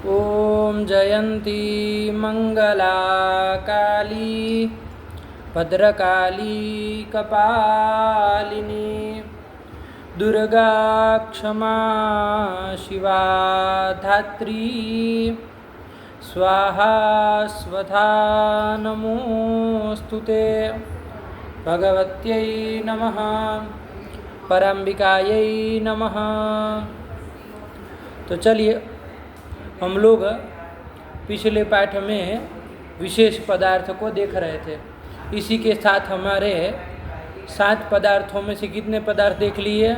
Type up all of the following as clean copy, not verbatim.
ओम जयंती मंगला काली भद्रकाली कपालिनी दुर्गा क्षमा शिवा धात्री स्वाहा स्वधा नमोस्तुते भगवत्यै नमः परम्बिकायै नमः। तो चलिए हम लोग पिछले पाठ में विशेष पदार्थ को देख रहे थे। इसी के साथ हमारे 7 पदार्थों में से कितने पदार्थ देख लिए?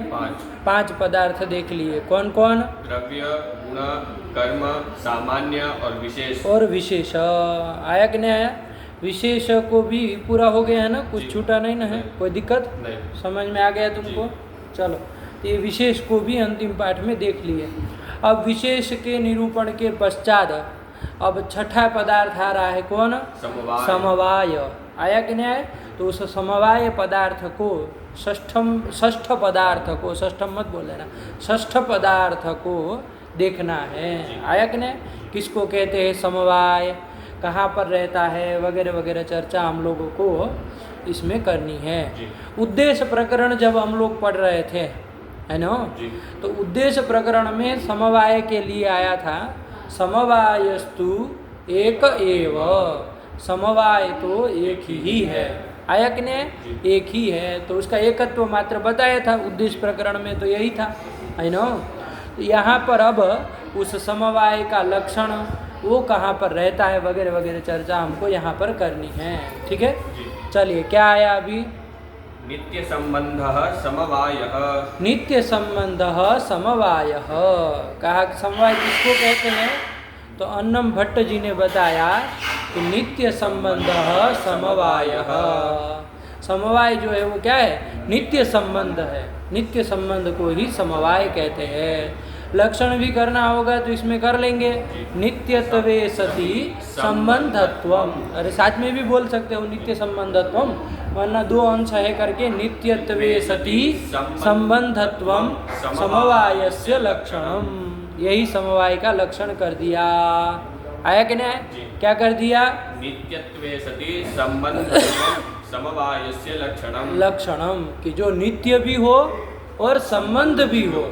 5 पदार्थ देख लिए। कौन कौन? द्रव्य, गुण, कर्म, सामान्य और विशेष। और विशेष आया कि नहीं आया? विशेष को भी पूरा हो गया है ना, कुछ छूटा नहीं ना है? कोई दिक्कत नहीं? समझ में आ गया तुमको? चलो, तो ये विशेष को भी अंतिम पाठ में देख लिए। अब विशेष के निरूपण के पश्चात अब छठा पदार्थ आ रहा है। कौन? समवाय। समवाय आया कि नहीं आया? तो उस समवाय पदार्थ को षष्ठ पदार्थ को, षष्ठम मत बोल लेना, षष्ठ पदार्थ को देखना है। आया कि नहीं? किसको कहते हैं समवाय, कहाँ पर रहता है, वगैरह वगैरह चर्चा हम लोगों को इसमें करनी है। उद्देश्य प्रकरण जब हम लोग पढ़ रहे थे, है ना, तो उद्देश्य प्रकरण में समवाय के लिए आया था समवायस्तु एक एव, समवाय तो एक ही है। आया कि नहीं? एक ही है, तो उसका एकत्व मात्र बताया था उद्देश्य प्रकरण में, तो यही था, है ना। तो यहाँ पर अब उस समवाय का लक्षण, वो कहाँ पर रहता है, वगैरह वगैरह चर्चा हमको यहाँ पर करनी है। ठीक है, चलिए क्या आया अभी? नित्य संबंध समवायः। नित्य संबंध समवायः। कहा कि समवाय किसको कहते हैं? तो अन्नम भट्ट जी ने बताया कि नित्य संबंध समवायः। समवाय जो है वो क्या है? नित्य संबंध है। नित्य संबंध को ही समवाय कहते हैं। लक्षण भी करना होगा तो इसमें कर लेंगे। नित्यत्वे सति संबंधत्वम, अरे साथ में भी बोल सकते हो नित्य संबंधत्वम, वरना 2 अंश है करके नित्यत्वे सति संबंधत्वम समवायस्य लक्षणम, यही समवाय का लक्षण कर दिया। आया कि नहीं? क्या कर दिया? नित्यत्वे सति संबंधत्वम समवायस्य लक्षणम, लक्षणम कि जो नित्य भी हो और संबंध भी हो।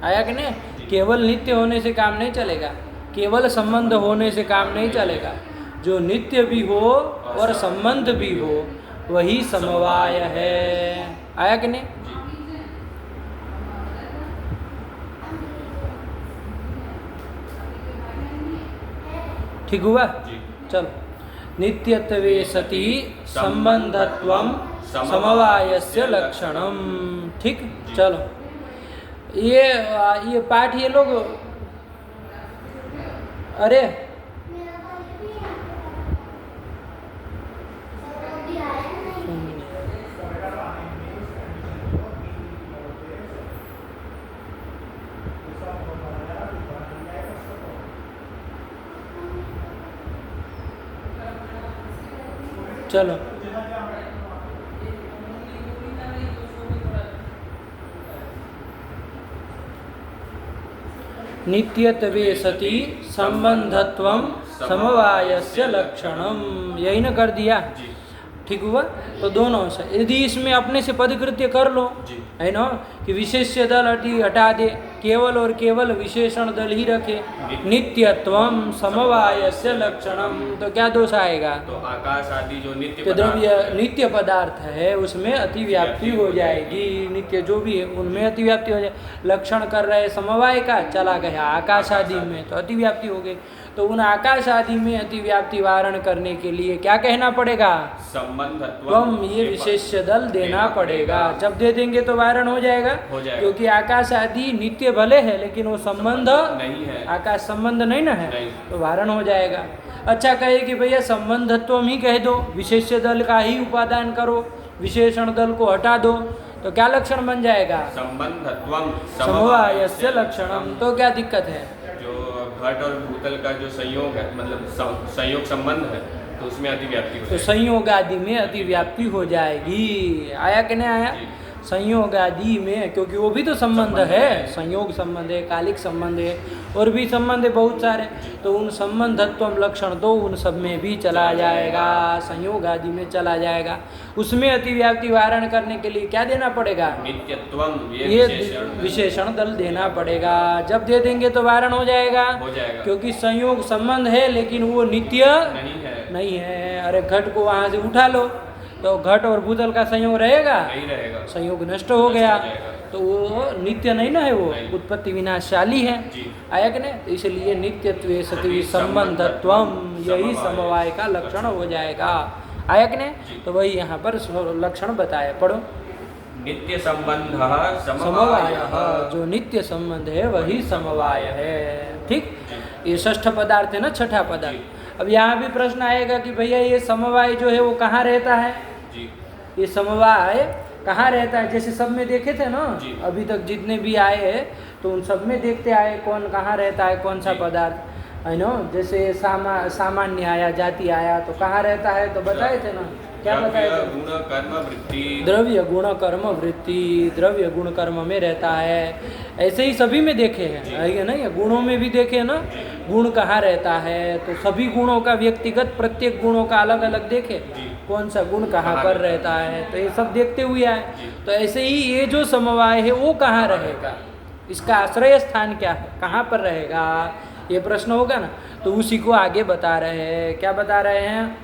आया कि नहीं? केवल नित्य होने से काम नहीं चलेगा, केवल संबंध होने से काम नहीं चलेगा। जो नित्य भी हो और संबंध भी हो वही समवाय है। आया कि नहीं? ठीक हुआ? चलो, नित्यत्वे सति संबंधत्वम समवायस्य लक्षणम। ठीक, चलो ये पाठ ये लोग, अरे चलो, नित्यत्वे सति संबंधत्वम समवायस्य लक्षणम, यही न कर दिया? ठीक हुआ? तो दोनों से यदि इसमें अपने से पदकृत्य कर लो, है ना, कि विशेष्य दल हटा दे, केवल और केवल विशेषण दल ही रखे। नित्यत्वम समवायस्य लक्षणम, तो क्या दोष आएगा? तो आकाश आदि जो नित्य द्रव्य नित्य पदार्थ है उसमें अतिव्याप्ति हो जाएगी। नित्य जो भी है उनमें अतिव्याप्ति हो जाए। लक्षण कर रहे समवाय का, चला गया आकाश आदि में, तो अतिव्याप्ति हो गई। तो उन आकाश आदि में अतिव्याप्ति वारण करने के लिए क्या कहना पड़ेगा? संबंधत्वम, ये विशेष्य दल देना पड़ेगा। जब दे देंगे तो वारण हो जाएगा, क्योंकि आकाश आदि नित्य भले है लेकिन वो संबंध नहीं है, आकाश संबंध नहीं ना है, तो वारण हो जाएगा। अच्छा, कहे कि भैया संबंधत्वम ही कह दो, विशेष्य दल का ही उपादान करो, विशेषण दल को हटा दो, तो क्या लक्षण बन जाएगा? संबंधत्वम समवायस्य लक्षणम। तो क्या दिक्कत है? घट और भूतल का जो संयोग है, मतलब संयोग संबंध है, तो उसमें अतिव्याप्ति हो जाएगी। तो संयोग आदि में अतिव्याप्ति हो जाएगी। आया कि नहीं आया? संयोग आदि में, क्योंकि वो भी तो संबंध है, संयोग संबंध है, कालिक संबंध है, और भी संबंध है बहुत सारे, तो उन संबंधत्व लक्षण तो उन सब में भी चला जाएगा, संयोग आदि में चला जाएगा। उसमें अतिव्याप्ति वारण करने के लिए क्या देना पड़ेगा? नित्यत्वम, ये विशेषण दल देना पड़ेगा। जब दे देंगे तो वारण हो जाएगा, क्योंकि संयोग संबंध है लेकिन वो नित्य नहीं है। अरे घट को वहाँ से उठा लो तो घट और भूतल का संयोग रहेगा? नहीं रहेगा, संयोग नष्ट हो गया, तो वो नित्य नहीं ना है, वो उत्पत्ति विनाशशाली है। आया कि नहीं? तो इसलिए नित्यत्वे सति संबंधत्वम, यही समवाय का लक्षण हो जाएगा। आया कि नहीं? तो वही यहाँ पर लक्षण बताया, पढ़ो। नित्य संबंध समवाय, जो नित्य संबंध है वही समवाय है। ठीक, ये षष्ठ पदार्थ है ना, छठा पदार्थ। अब यहाँ भी प्रश्न आएगा कि भैया ये समवाय जो है वो कहाँ रहता है? ये समवाय कहाँ रहता है? जैसे सब में देखे थे ना, अभी तक जितने भी आए हैं तो उन सब में देखते आए कौन कहाँ रहता है, कौन सा पदार्थ है ना। जैसे सामान्य आया, जाति आया, तो कहाँ रहता है तो बताए थे ना, क्या बताए थे? गुण कर्म वृत्ति, द्रव्य गुण कर्म वृत्ति, द्रव्य गुण कर्म में रहता है। ऐसे ही सभी में देखे हैं, है ना? ये गुणों में भी देखे ना, गुण कहाँ रहता है, तो सभी गुणों का व्यक्तिगत प्रत्येक गुणों का अलग अलग देखे, कौन सा गुण कहाँ पर रहता है, तो ये सब देखते हुए आए। तो ऐसे ही ये जो समवाय है वो कहाँ रहेगा, इसका आश्रय स्थान क्या है, कहाँ पर रहेगा, ये प्रश्न होगा ना। तो उसी को आगे बता रहे हैं। क्या बता रहे हैं?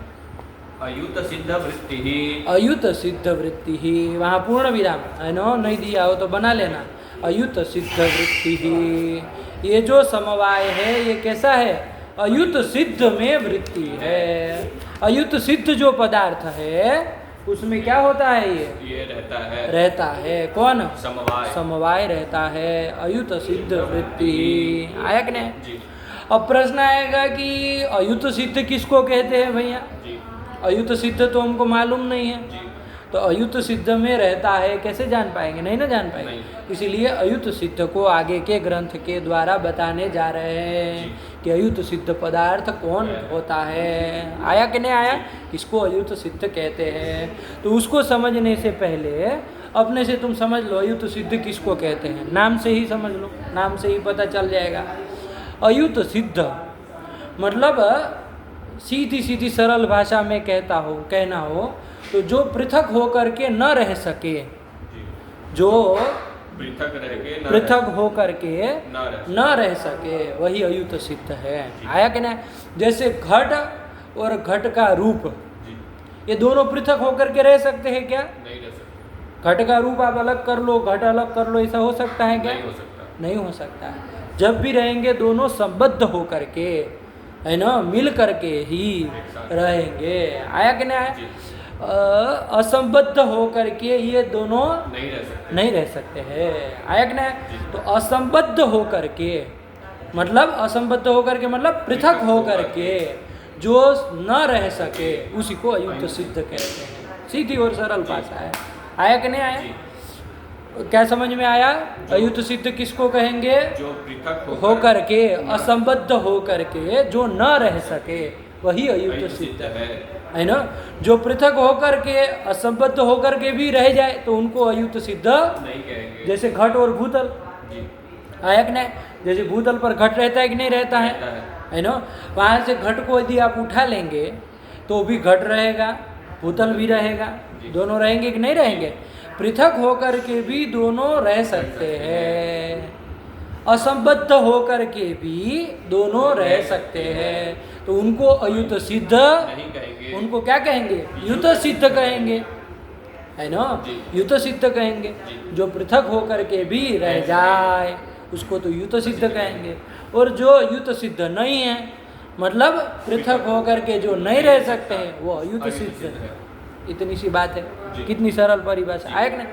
अयुत सिद्ध वृत्ति ही, अयुत सिद्ध वृत्ति ही, वहाँ पूर्ण विराम है ना, नहीं दिया हो तो बना लेना। अयुत सिद्ध वृत्ति ही, ये जो समवाय है ये कैसा है? अयुत सिद्ध में वृत्ति है। अयुत सिद्ध जो पदार्थ है उसमें क्या होता है? ये रहता है कौन? समवाय रहता है, अयुत सिद्ध वृत्ति। आया कि नहीं? अब प्रश्न आएगा कि अयुत सिद्ध किसको कहते हैं भैया? अयुत सिद्ध तो हमको मालूम नहीं है, तो अयुत सिद्ध में रहता है कैसे जान पाएंगे? नहीं ना जान पाएंगे। इसीलिए अयुत सिद्ध को आगे के ग्रंथ के द्वारा बताने जा रहे हैं कि अयुत सिद्ध पदार्थ कौन होता है। आया कि नहीं आया? किसको अयुत सिद्ध कहते हैं? तो उसको समझने से पहले अपने से तुम समझ लो अयुत सिद्ध किसको कहते हैं। नाम से ही समझ लो, नाम से ही पता चल जाएगा। अयुत सिद्ध मतलब सीधी सीधी सरल भाषा में कहना हो तो जो पृथक होकर के न रह सके, जो पृथक होकर के न रह सके, वही अयुत सिद्ध है। आया कि नहीं? जैसे घट और घट का रूप, ये दोनों पृथक होकर के रह सकते हैं क्या? नहीं रह सकते। घट का रूप आप अलग कर लो, घट अलग कर लो, ऐसा हो सकता है क्या? नहीं हो सकता है। जब भी रहेंगे दोनों संबद्ध होकर के, है ना, मिल करके ही रहेंगे। आया कि नहीं आया? असंबद्ध होकर के ये दोनों नहीं रह सकते हैं। आया कि नहीं? तो असंबद्ध होकर के मतलब, असंबद्ध होकर के मतलब पृथक होकर के जो न रह सके उसी को अयुत सिद्ध कहते हैं। सीधी और सरल भाषा है। आया कि नहीं आया? क्या समझ में आया? अयुत सिद्ध किसको कहेंगे? जो पृथक होकर के, असंबद्ध होकर के जो न रह सके वही अयुत सिद्ध है ना। जो पृथक होकर के, असंबद्ध होकर के भी रह जाए तो उनको अयुत सिद्ध नहीं कहेंगे। जैसे घट और भूतल। आया कि नहीं? जैसे भूतल पर घट रहता है कि नहीं रहता है ना। वहाँ से घट को यदि आप उठा लेंगे तो भी घट रहेगा, भूतल भी रहेगा, दोनों रहेंगे कि नहीं रहेंगे? पृथक होकर के भी दोनों रह सकते हैं, असंबद्ध होकर के भी दोनों रह सकते हैं, तो उनको अयुत सिद्ध नहीं कहेंगे। उनको क्या कहेंगे? युत सिद्ध कहेंगे, है ना, युत सिद्ध कहेंगे। जो पृथक होकर के भी रह जाए उसको तो युत सिद्ध कहेंगे। और जो युत सिद्ध नहीं है, मतलब पृथक होकर के जो नहीं रह सकते हैं, वो अयुत सिद्ध है। इतनी सी बात है, कितनी सरल परिभाषा। आए कि नहीं?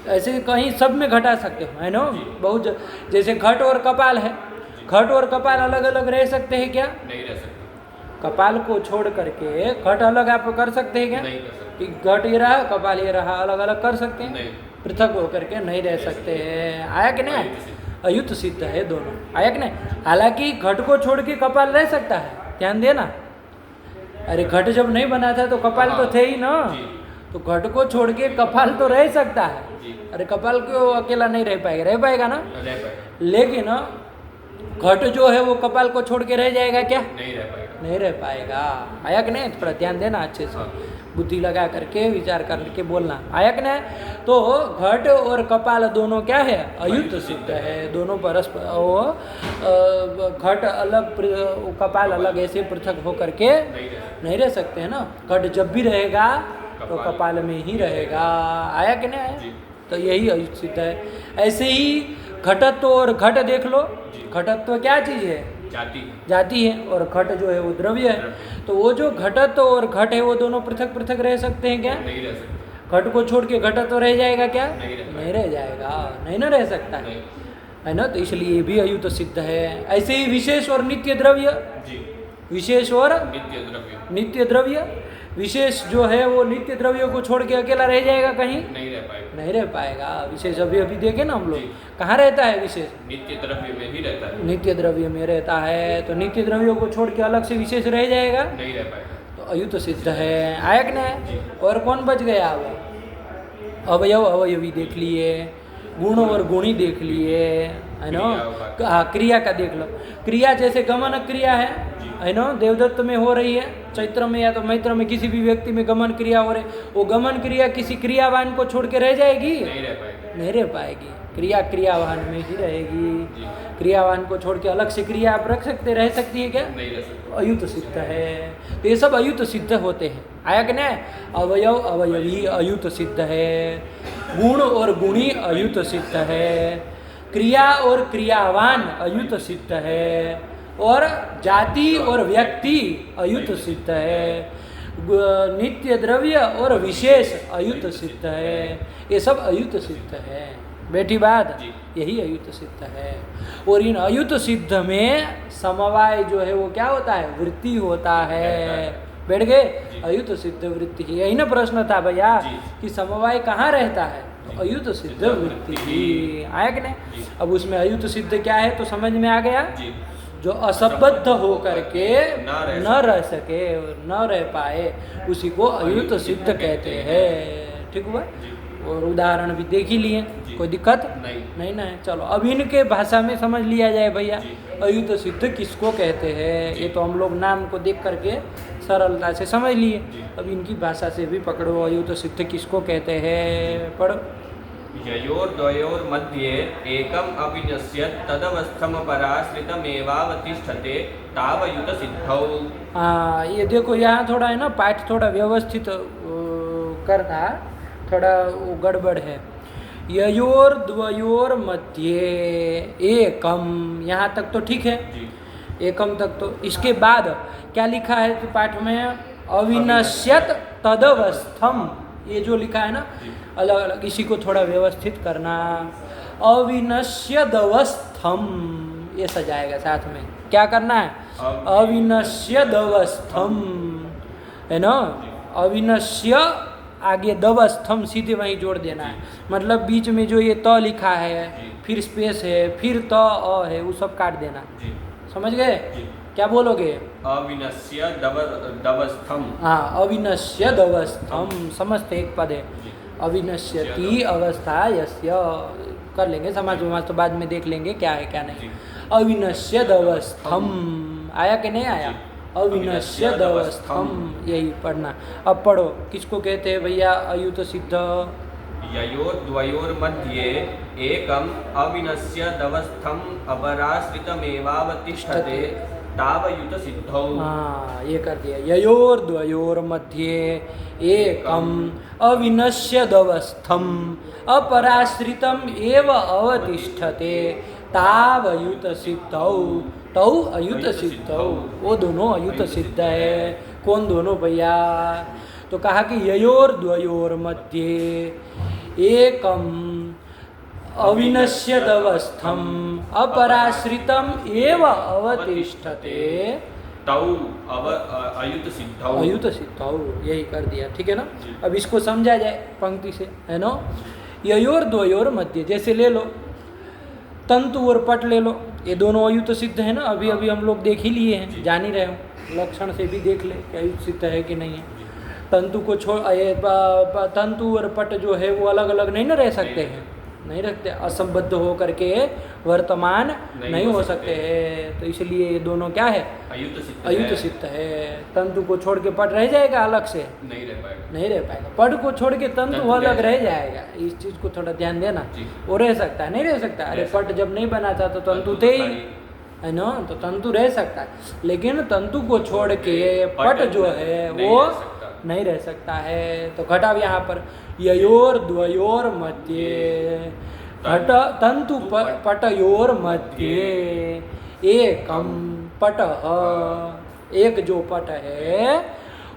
ऐसे कहीं सब में घटा सकते हो, है ना। बहुत जैसे घट और कपाल है, घट और कपाल अलग अलग रह सकते हैं क्या? नहीं रह सकते। कपाल को छोड़ करके घट अलग आप कर सकते हैं क्या? नहीं कर सकते। कि घट ये रहा, कपाल ये रहा, अलग अलग कर सकते हैं? नहीं। पृथक होकर के नहीं रह सकते हैं। आया कि नहीं? अयुत सिद्ध है दोनों। आया कि नहीं? हालांकि घट को छोड़ के कपाल रह सकता है, ध्यान देना। अरे घट जब नहीं बना था तो कपाल तो थे ही ना, तो घट को छोड़ के कपाल तो रह सकता है। अरे कपाल क्यों अकेला नहीं रह पाएगा? रह पाएगा ना। लेकिन घट जो है वो कपाल को छोड़ के रह जाएगा क्या? नहीं रह पाएगा। नहीं रह पाएगा। आया कि नहीं? थोड़ा ध्यान देना अच्छे से, बुद्धि लगा करके विचार करके बोलना। आया कि नहीं? तो घट और कपाल दोनों क्या है? अयुत सिद्ध है। दोनों परस्पर, वो घट अलग कपाल अलग ऐसे पृथक होकर के नहीं रह सकते हैं ना। घट जब भी रहेगा तो कपाल में ही रहेगा। आया कि नहीं आया? तो यही अयुत सिद्ध है। ऐसे ही घटत्व और घट देख लो। घटत्व क्या चीज़ है? जाति है, और घट जो है वो द्रव्य है। तो वो जो घटत्व और घट है वो दोनों पृथक पृथक रह सकते हैं क्या? नहीं रह सकते। घट को छोड़ के घटत्व रह जाएगा क्या? नहीं रह जाएगा, नहीं ना रह सकता है ना। तो इसलिए ये भी अयुत सिद्ध है। ऐसे ही विशेष और नित्य द्रव्य, विशेष और नित्य द्रव्य। विशेष जो है वो नित्य द्रव्यों को छोड़ के अकेला रह जाएगा कहीं? नहीं रह पाएगा। विशेष अभी अभी देखे ना हम लोग, कहाँ रहता है विशेष? नित्य द्रव्य में ही रहता है। नित्य द्रव्य में रहता है। तो नित्य द्रव्यों को छोड़ के अलग से विशेष रह जाएगा? नहीं रह पाएगा। तो अयुत सिद्ध है। आया कि नहीं? और कौन बच गया? अवयव अवयवी देख लिए, गुण और गुणी देख लिए, है ना। हाँ, क्रिया का देख लो। क्रिया जैसे गमन क्रिया है ना, देवदत्त में हो रही है, चैत्र में या तो मैत्र में किसी भी व्यक्ति में गमन क्रिया हो रही, वो गमन क्रिया किसी क्रियावान को छोड़ के रह जाएगी? नहीं रह पाएगी। क्रिया क्रियावान में ही रहेगी। क्रियावान को छोड़ के अलग से क्रिया आप रख सकते, रह सकती है क्या? नहीं रह सकती। अयुत सिद्ध है। तो ये सब अयुत सिद्ध होते हैं। आया कि नहीं? अवयव अवयवी अयुत सिद्ध है, गुण और गुणी अयुत सिद्ध है, क्रिया और क्रियावान अयुत सिद्ध है, और जाति और व्यक्ति अयुत सिद्ध है, नित्य द्रव्य और विशेष अयुत सिद्ध है। ये सब अयुत सिद्ध है। बैठी बात, यही अयुत सिद्ध है। और इन अयुत सिद्ध में समवाय जो है वो क्या होता है? वृत्ति होता है। बैठ गए? अयुत सिद्ध वृत्ति। यही ना प्रश्न था भैया कि समवाय कहाँ रहता है? तो अयुत सिद्ध वृत्ति। आया कि नहीं? अब उसमें अयुत सिद्ध क्या है तो समझ में आ गया। जो असंबद्ध होकर के न रह सके, न रह पाए, उसी को अयुत सिद्ध कहते हैं। ठीक हुआ? और उदाहरण भी देख ही लिए, कोई दिक्कत नहीं ना है। चलो अब इनके भाषा में समझ लिया जाए भैया, अयुत सिद्ध किसको कहते हैं। ये तो हम लोग नाम को देख करके सरलता से समझ लिए। अब इनकी भाषा से भी पकड़ो, अयुत सिद्ध किसको कहते हैं। पढ़ो। ययोर्द्वयोर् मध्ये एकम अविनश्यत् तदवस्थम पराश्रितमेवावतिष्ठते तावयुत सिद्धौ। हाँ, ये देखो यहाँ थोड़ा है ना, पाठ थोड़ा व्यवस्थित करना, थोड़ा वो गड़बड़ है। ययोर द्वयोर मध्य एकम, यहाँ तक तो ठीक है, एकम तक तो। इसके बाद क्या लिखा है तो पाठ में? अविनश्यत तदवस्थम। ये जो लिखा है ना अलग अलग, इसी को थोड़ा व्यवस्थित करना। अविनश्यदवस्थम ये सजाएगा साथ में। क्या करना है? अविनश्यदवस्थम, है ना। अविनश्य आगे दवस्थम सीधे वहीं जोड़ देना है। मतलब बीच में जो ये त लिखा है, फिर स्पेस है, फिर त अ है, वो सब काट देना। समझ गए? क्या बोलोगे? अविनश्य दवस्थम। हाँ, अविनश्य दवस्थम, समझते एक पद है। अविनश्यति अवस्था यस्य, कर लेंगे समाज विमाज तो बाद में देख लेंगे क्या है क्या नहीं। अविनश्यद अवस्थम। आया कि नहीं आया? अविनश्यद अवस्थम, यही पढ़ना। अब पढ़ो, किसको कहते हैं भैया अयुत सिद्ध? ययोर्द्वयोर् मध्ये एकम अविनश्यदवस्थम अपराश्रितमेवावतिष्ठते तावयुत सिद्धौ। हाँ, ये कर दिया। ययोर्द्वयोर् मध्ये एकम अविनश्यदवस्थम अपराश्रितम एव अवतिष्ठते तावयुत सिद्धौ। तौ अयुत सिद्धौ, वो दोनों अयुत सिद्ध है। कौन दोनों भैया? तो कहा कि ययोर द्वयोर मध्ये एकम अविनश्यदवस्थम अपराश्रितम एव अवतिष्ठते तौ अयुत सिद्धौ। अयुत सिद्धौ, यही कर दिया। ठीक है ना? अब इसको समझा जाए पंक्ति से, है ना। ययोर द्वयोर मध्य, जैसे ले लो तंतु और पट ले लो, ये दोनों अयुत सिद्ध है ना। अभी अभी हम लोग देख ही लिए हैं, जान ही रहे हो, लक्षण से भी देख ले कि अयुत सिद्ध है कि नहीं है। तंतु को छोड़ तंतु और पट जो है वो अलग अलग नहीं ना रह सकते हैं, नहीं रखते, असंबद्ध हो करके वर्तमान नहीं हो सकते हैं। तो इसलिए ये दोनों क्या है, अयुत सिद्ध है। तंतु को छोड़ के पट रह जाएगा अलग से, नहीं रह पाएगा, नहीं रह पाएगा। पट को छोड़ के तंतु वो अलग रह जाएगा, इस चीज को थोड़ा ध्यान देना। वो रह सकता है, नहीं रह सकता? अरे पट जब नहीं बना था तो तंतु थे ही, है ना, तो तंतु रह सकता है। लेकिन तंतु को छोड़ के पट जो है वो नहीं रह सकता है। तो घटा यहाँ पर ययोर द्वयोर मध्य, घट तंतु पटयोर मध्य एकम पटः, एक जो पट है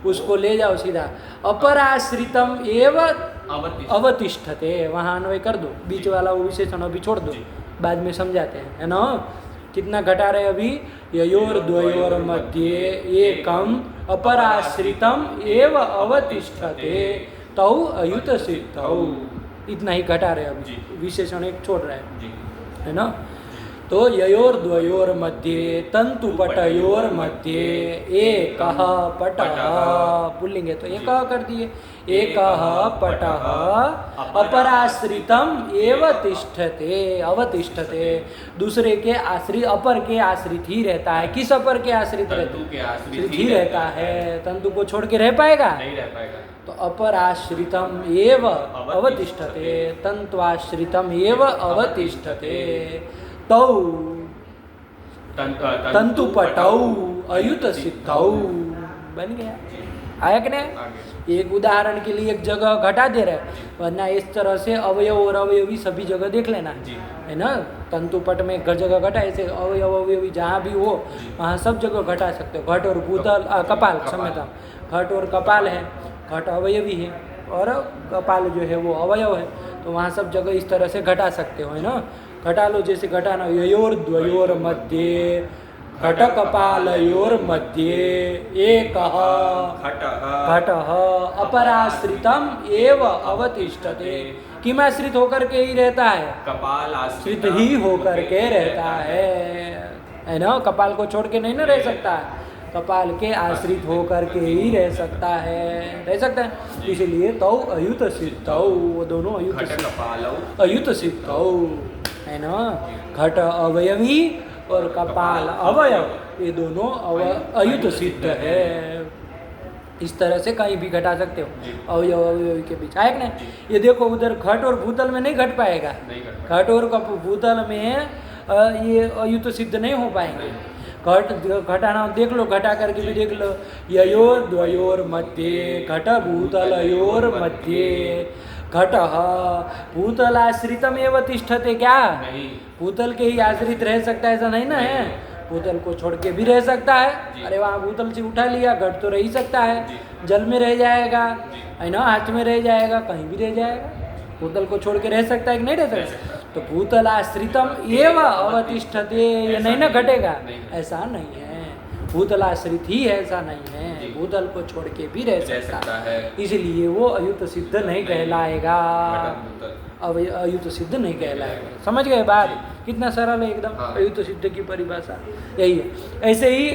उसको ले जाओ सीधा, अपराश्रितम एव अवतिष्ठते, वहाँ अन्वय कर दो, बीच वाला वो विशेषण अभी छोड़ दो, बाद में समझाते हैं, है ना। कितना घटा रहे अभी, ययोर द्वयोर मध्य एकम अपराश्रितम एव अवतिष्ठते तौ अयुत सिद्धौ, इतना ही घटा रहे अभी, विशेषण एक छोड़ रहे हैं, है ना। तो ययोर द्वयोर मध्ये तंतु पटयोर मध्ये एकः पटः, पुल्लिंग है तो एकः कर दिए, एकः पटः अपराश्रितम एव तिष्ठते अवतिष्ठते, दूसरे के आश्रित, अपर के आश्रित ही रहता है। किस अपर के आश्रित ही रहता है, तंतु को छोड़ के रह पाएगा, नहीं रह पाएगा। तो अपराश्रितम एव अवतिष्ठते, तंत्वाश्रितम एव अवतिष्ठते तौ तंतु पटौ अयुत सिद्धौ, बन गया। आया कि नहीं? एक उदाहरण के लिए एक जगह घटा दे रहे, वरना इस तरह से अवयव और अवयवी सभी जगह देख लेना, है ना। तंतु पट में जगह घटा, ऐसे अवयव अवयवी जहाँ भी हो वहाँ सब जगह घटा सकते हो। घट और भूतल कपाल, क्षमता, घट और कपाल है, घट अवयवी है और कपाल जो है वो अवयव है, तो वहाँ सब जगह इस तरह से घटा सकते हो, है ना। घटा लो, जैसे घटाना, ययोर द्वयोर मध्ये घट कपालयोर मध्ये एकः घटः अपराश्रितम एव अवतिष्ठते, किमाश्रित होकर के ही रहता है, कपाल आश्रित ही होकर के रहता है ना। कपाल को छोड़ के नहीं ना रह सकता है, कपाल के आश्रित होकर के ही रह सकता है, रह सकता है। इसलिए तौ अयुत सिद्धौ, वो दोनों अयुत सिद्धौ, है ना। घट अवयवी और कपाल अवयव, ये दोनों अयुत सिद्ध है। इस तरह से कहीं भी घटा सकते हो अवयव अवयवी के बीच, है ना। ये देखो उधर घट और भूतल में नहीं घट पाएगा, घट और भूतल में ये अयुत सिद्ध नहीं हो पाएंगे। घटाना देख लो, घटा करके भी देख लो, ययोर द्वयोर मध्ये घट भूतलयोर मध्ये घटः भूतलाश्रितम एव तिष्ठते, क्या भूतल के ही आश्रित रह सकता है, ऐसा नहीं ना है। भूतल को छोड़ के भी रह सकता है, अरे वहाँ भूतल से उठा लिया, घट तो रह ही सकता है, जल में रह जाएगा, है ना, हाथ में रह जाएगा, कहीं भी रह जाएगा। भूतल को छोड़ के रह सकता है कि नहीं रह सकता? तो भूतल आश्रितम एव अवतिष्ठते, ये नहीं ना घटेगा, ऐसा नहीं है। भूतल आश्रित ही है, ऐसा नहीं है, भूतल को छोड़ के भी रह सकता है, इसलिए वो अयुत सिद्ध नहीं कहलाएगा, अयुत सिद्ध नहीं कहलाएगा। समझ गए बात? कितना सरल है एकदम। अयुत सिद्ध की परिभाषा यही है। ऐसे ही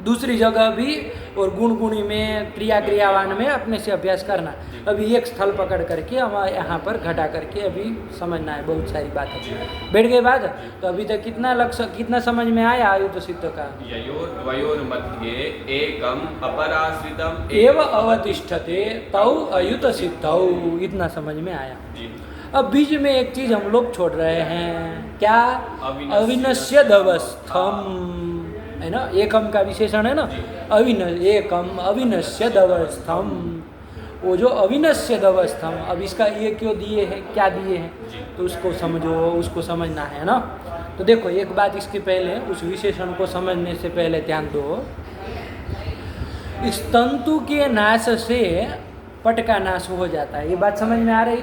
दूसरी जगह भी, और गुण गुणी में, क्रिया क्रियावान में अपने से अभ्यास करना। अभी एक स्थल पकड़ करके हम यहाँ पर घटा करके अभी समझना है, बहुत सारी बातें बैठ गई बात। तो अभी तक कितना लक्ष्य, कितना समझ में आया अयुत सिद्ध का? ययोर द्वयोर मध्ये एकम अपराश्रितम एव अवतिष्ठते तौ अयुत सिद्धौ, इतना समझ में आया। अब बीच में एक चीज हम लोग छोड़ रहे हैं, क्या? अविनश्यदवस्थम, है ना, एकम का विशेषण है ना, एकम अविनश्यदवस्थम, वो जो अविनश्यदवस्थम, अब इसका ये क्यों दिए हैं, क्या दिए हैं, तो उसको समझो, उसको समझना है ना। तो देखो एक बात इसके पहले, उस विशेषण को समझने से पहले ध्यान दो, इस तंतु के नाश से पट का नाश हो जाता है, ये बात समझ में आ रही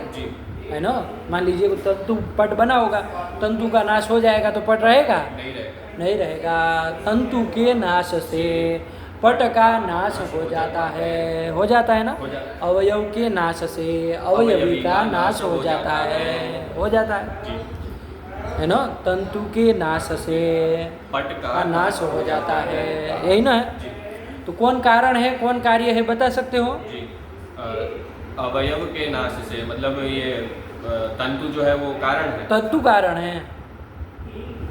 है ना। मान लीजिए तंतु पट बना होगा, तंतु का नाश हो जाएगा तो पट रहेगा? नहीं रहेगा। तंतु के नाश से पट का नाश हो जाता है, हो जाता है ना। अवयव के नाश से अवयवी का नाश हो जाता है, हो जाता है ना। तंतु के नाश से पट का नाश हो जाता है, यही ना है। तो कौन कारण है, कौन कार्य है, बता सकते हो? अवयव के नाश से, मतलब ये तंतु जो है वो कारण है। तंतु कारण है।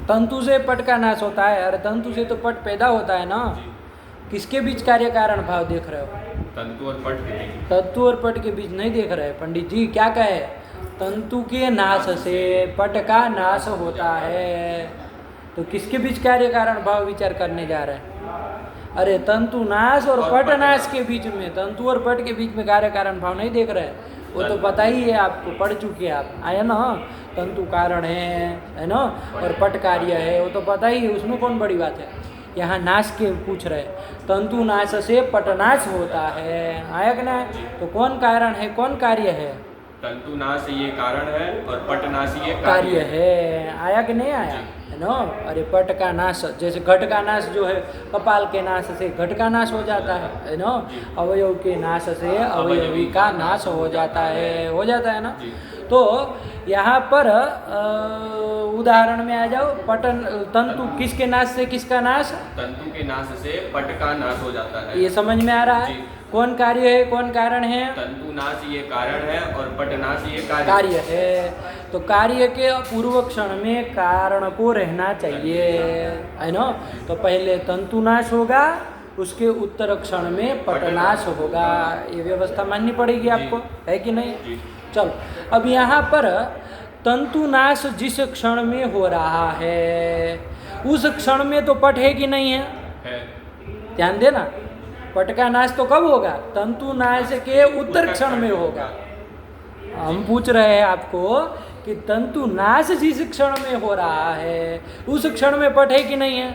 तंतु से पट का नाश होता है। अरे तंतु से तो पट पैदा होता है ना। जी। किसके बीच कार्य कारण भाव देख रहे हो? तंतु और पट के बीच। तंतु और पट के बीच नहीं देख रहे पंडित जी। क्या कहे? तंतु के नाश से पट का नाश होता है। तो किसके बीच कार्य कारण भाव विचार करने जा रहे हैं? अरे तंतु नाश और पट नाश के बीच में, तंतु और पट के बीच में कार्य कारण भाव नहीं देख रहे। वो तो पता ही है आपको, पढ़ चुके आप, आया ना। तंतु कारण है ना, और पट कार्य है, वो तो पता ही है, उसमें कौन बड़ी बात है। यहाँ नाश के पूछ रहे, तंतु नाश से पट नाश होता है, आया कि ना। तो कौन कारण है, कौन कार्य है? तंतु नाश ये कारण है और पट नाश ये कार्य है। आया कि नहीं आया, है ना। अरे पट का नाश, जैसे घट का नाश जो है, कपाल के नाश से घट का नाश हो जाता है ना। अवयव के नाश से अवयवी का नाश हो जाता है ना। तो यहाँ पर उदाहरण में आ जाओ। पटन तंतु किसके नाश से किसका नाश? तंतु के नाश से पट का नाश हो जाता है। ये समझ में आ रहा है? कौन कार्य है, कौन कारण है? तंतु नाश ये कारण है और पट नाश ये कार्य है। तो कार्य के पूर्व क्षण में कारण को रहना चाहिए, है ना। तो पहले तंतु नाश होगा, उसके उत्तर क्षण में पटनाश होगा। ये व्यवस्था माननी पड़ेगी आपको, है कि नहीं? चलो, अब यहाँ पर तंतु नाश जिस क्षण में हो रहा है, उस क्षण में तो पट है कि नहीं है? ध्यान देना, पट का नाश तो कब होगा? तंतु नाश के उत्तर क्षण में होगा। हम पूछ रहे हैं आपको कि तंतु नाश जिस क्षण में हो रहा है, उस क्षण में पट है कि नहीं है?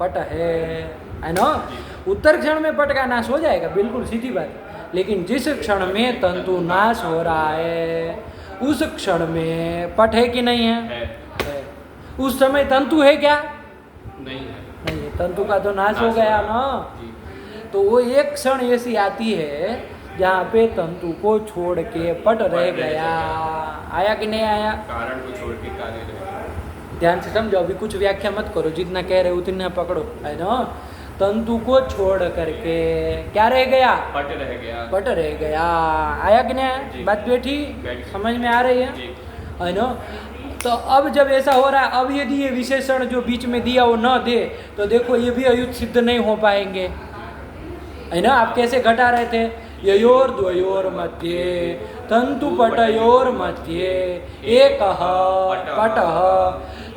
पट है ना। उत्तर क्षण में पट का नाश हो जाएगा, बिल्कुल सीधी बात। लेकिन जिस क्षण में तंतु नाश हो रहा है, उस क्षण में पट है कि नहीं है? है। उस समय तंतु है क्या? नहीं है। नहीं, तंतु का तो नाश हो गया ना। तो वो एक क्षण ऐसी आती है जहाँ पे तंतु को छोड़ के पट रह गया। आया कि नहीं आया? कारण को छोड़ के कार्य रह गया। ध्यान से समझो, अभी कुछ व्याख्या मत करो, जितना कह रहे उतना पकड़ो, है ना। तंतु को छोड़ करके क्या रह गया? पट रह गया। पट रह गया। आया कि नहीं? बात बैठी, समझ में आ रही है ना। तो अब जब ऐसा हो रहा है, अब यदि ये विशेषण जो बीच में दिया वो न दे, तो देखो ये भी अयुत सिद्ध नहीं हो पाएंगे, है ना। आप कैसे घटा रहे थे? ययोर द्वयोर मध्ये तंतु पटयोर मध्ये एक पटः,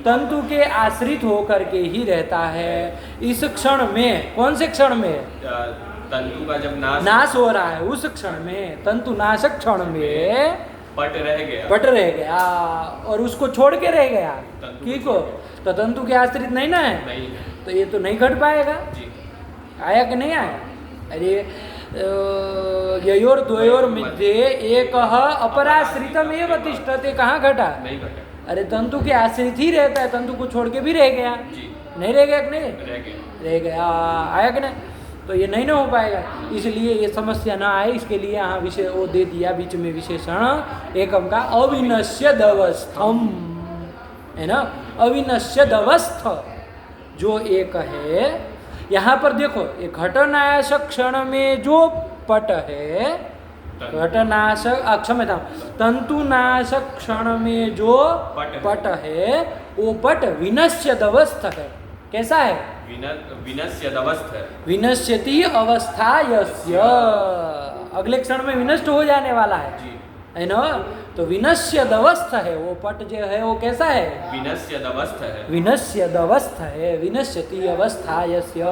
तंतु के आश्रित होकर के ही रहता है। इस क्षण में, कौन से क्षण में? तंतु का जब नाश हो रहा है, उस क्षण में, तंतु नाशक क्षण में पट रह गया। पट रह गया और उसको छोड़ के रह गया। ठीक हो, तो तंतु के आश्रित नहीं ना है? नहीं है। तो ये तो नहीं घट पाएगा। आया कि नहीं आया? अरे ययोर द्वयोर मध्ये एक अपराश्रितम एव तिष्ठते, कहाँ घटा? नहीं घटा। अरे तंतु के आश्रित ही रहता है, तंतु को छोड़ के भी रह गया। नहीं रह गया कि नहीं? रह गया। आया कि नहीं? तो ये नहीं ना हो पाएगा, इसलिए ये समस्या ना आए, इसके लिए यहाँ विषय वो दे दिया बीच में विशेषण एकम का, अविनश्यदवस्थम, है ना। अविनश्यदवस्थ जो एक है, यहाँ पर देखो, ये घटनाश क्षण में जो पट है, घटनाशक क्षम्यता तंतुनाशक क्षण में जो पट है, वो पट विनश्यदवस्थ है। कैसा है? विनश्यति अवस्था यस्य, अगले क्षण में विनष्ट हो जाने वाला है ना। तो विनश्यदवस्थ है वो पट जो है, वो कैसा है? विनश्यदवस्थ है। विनश्यति अवस्था यस्य,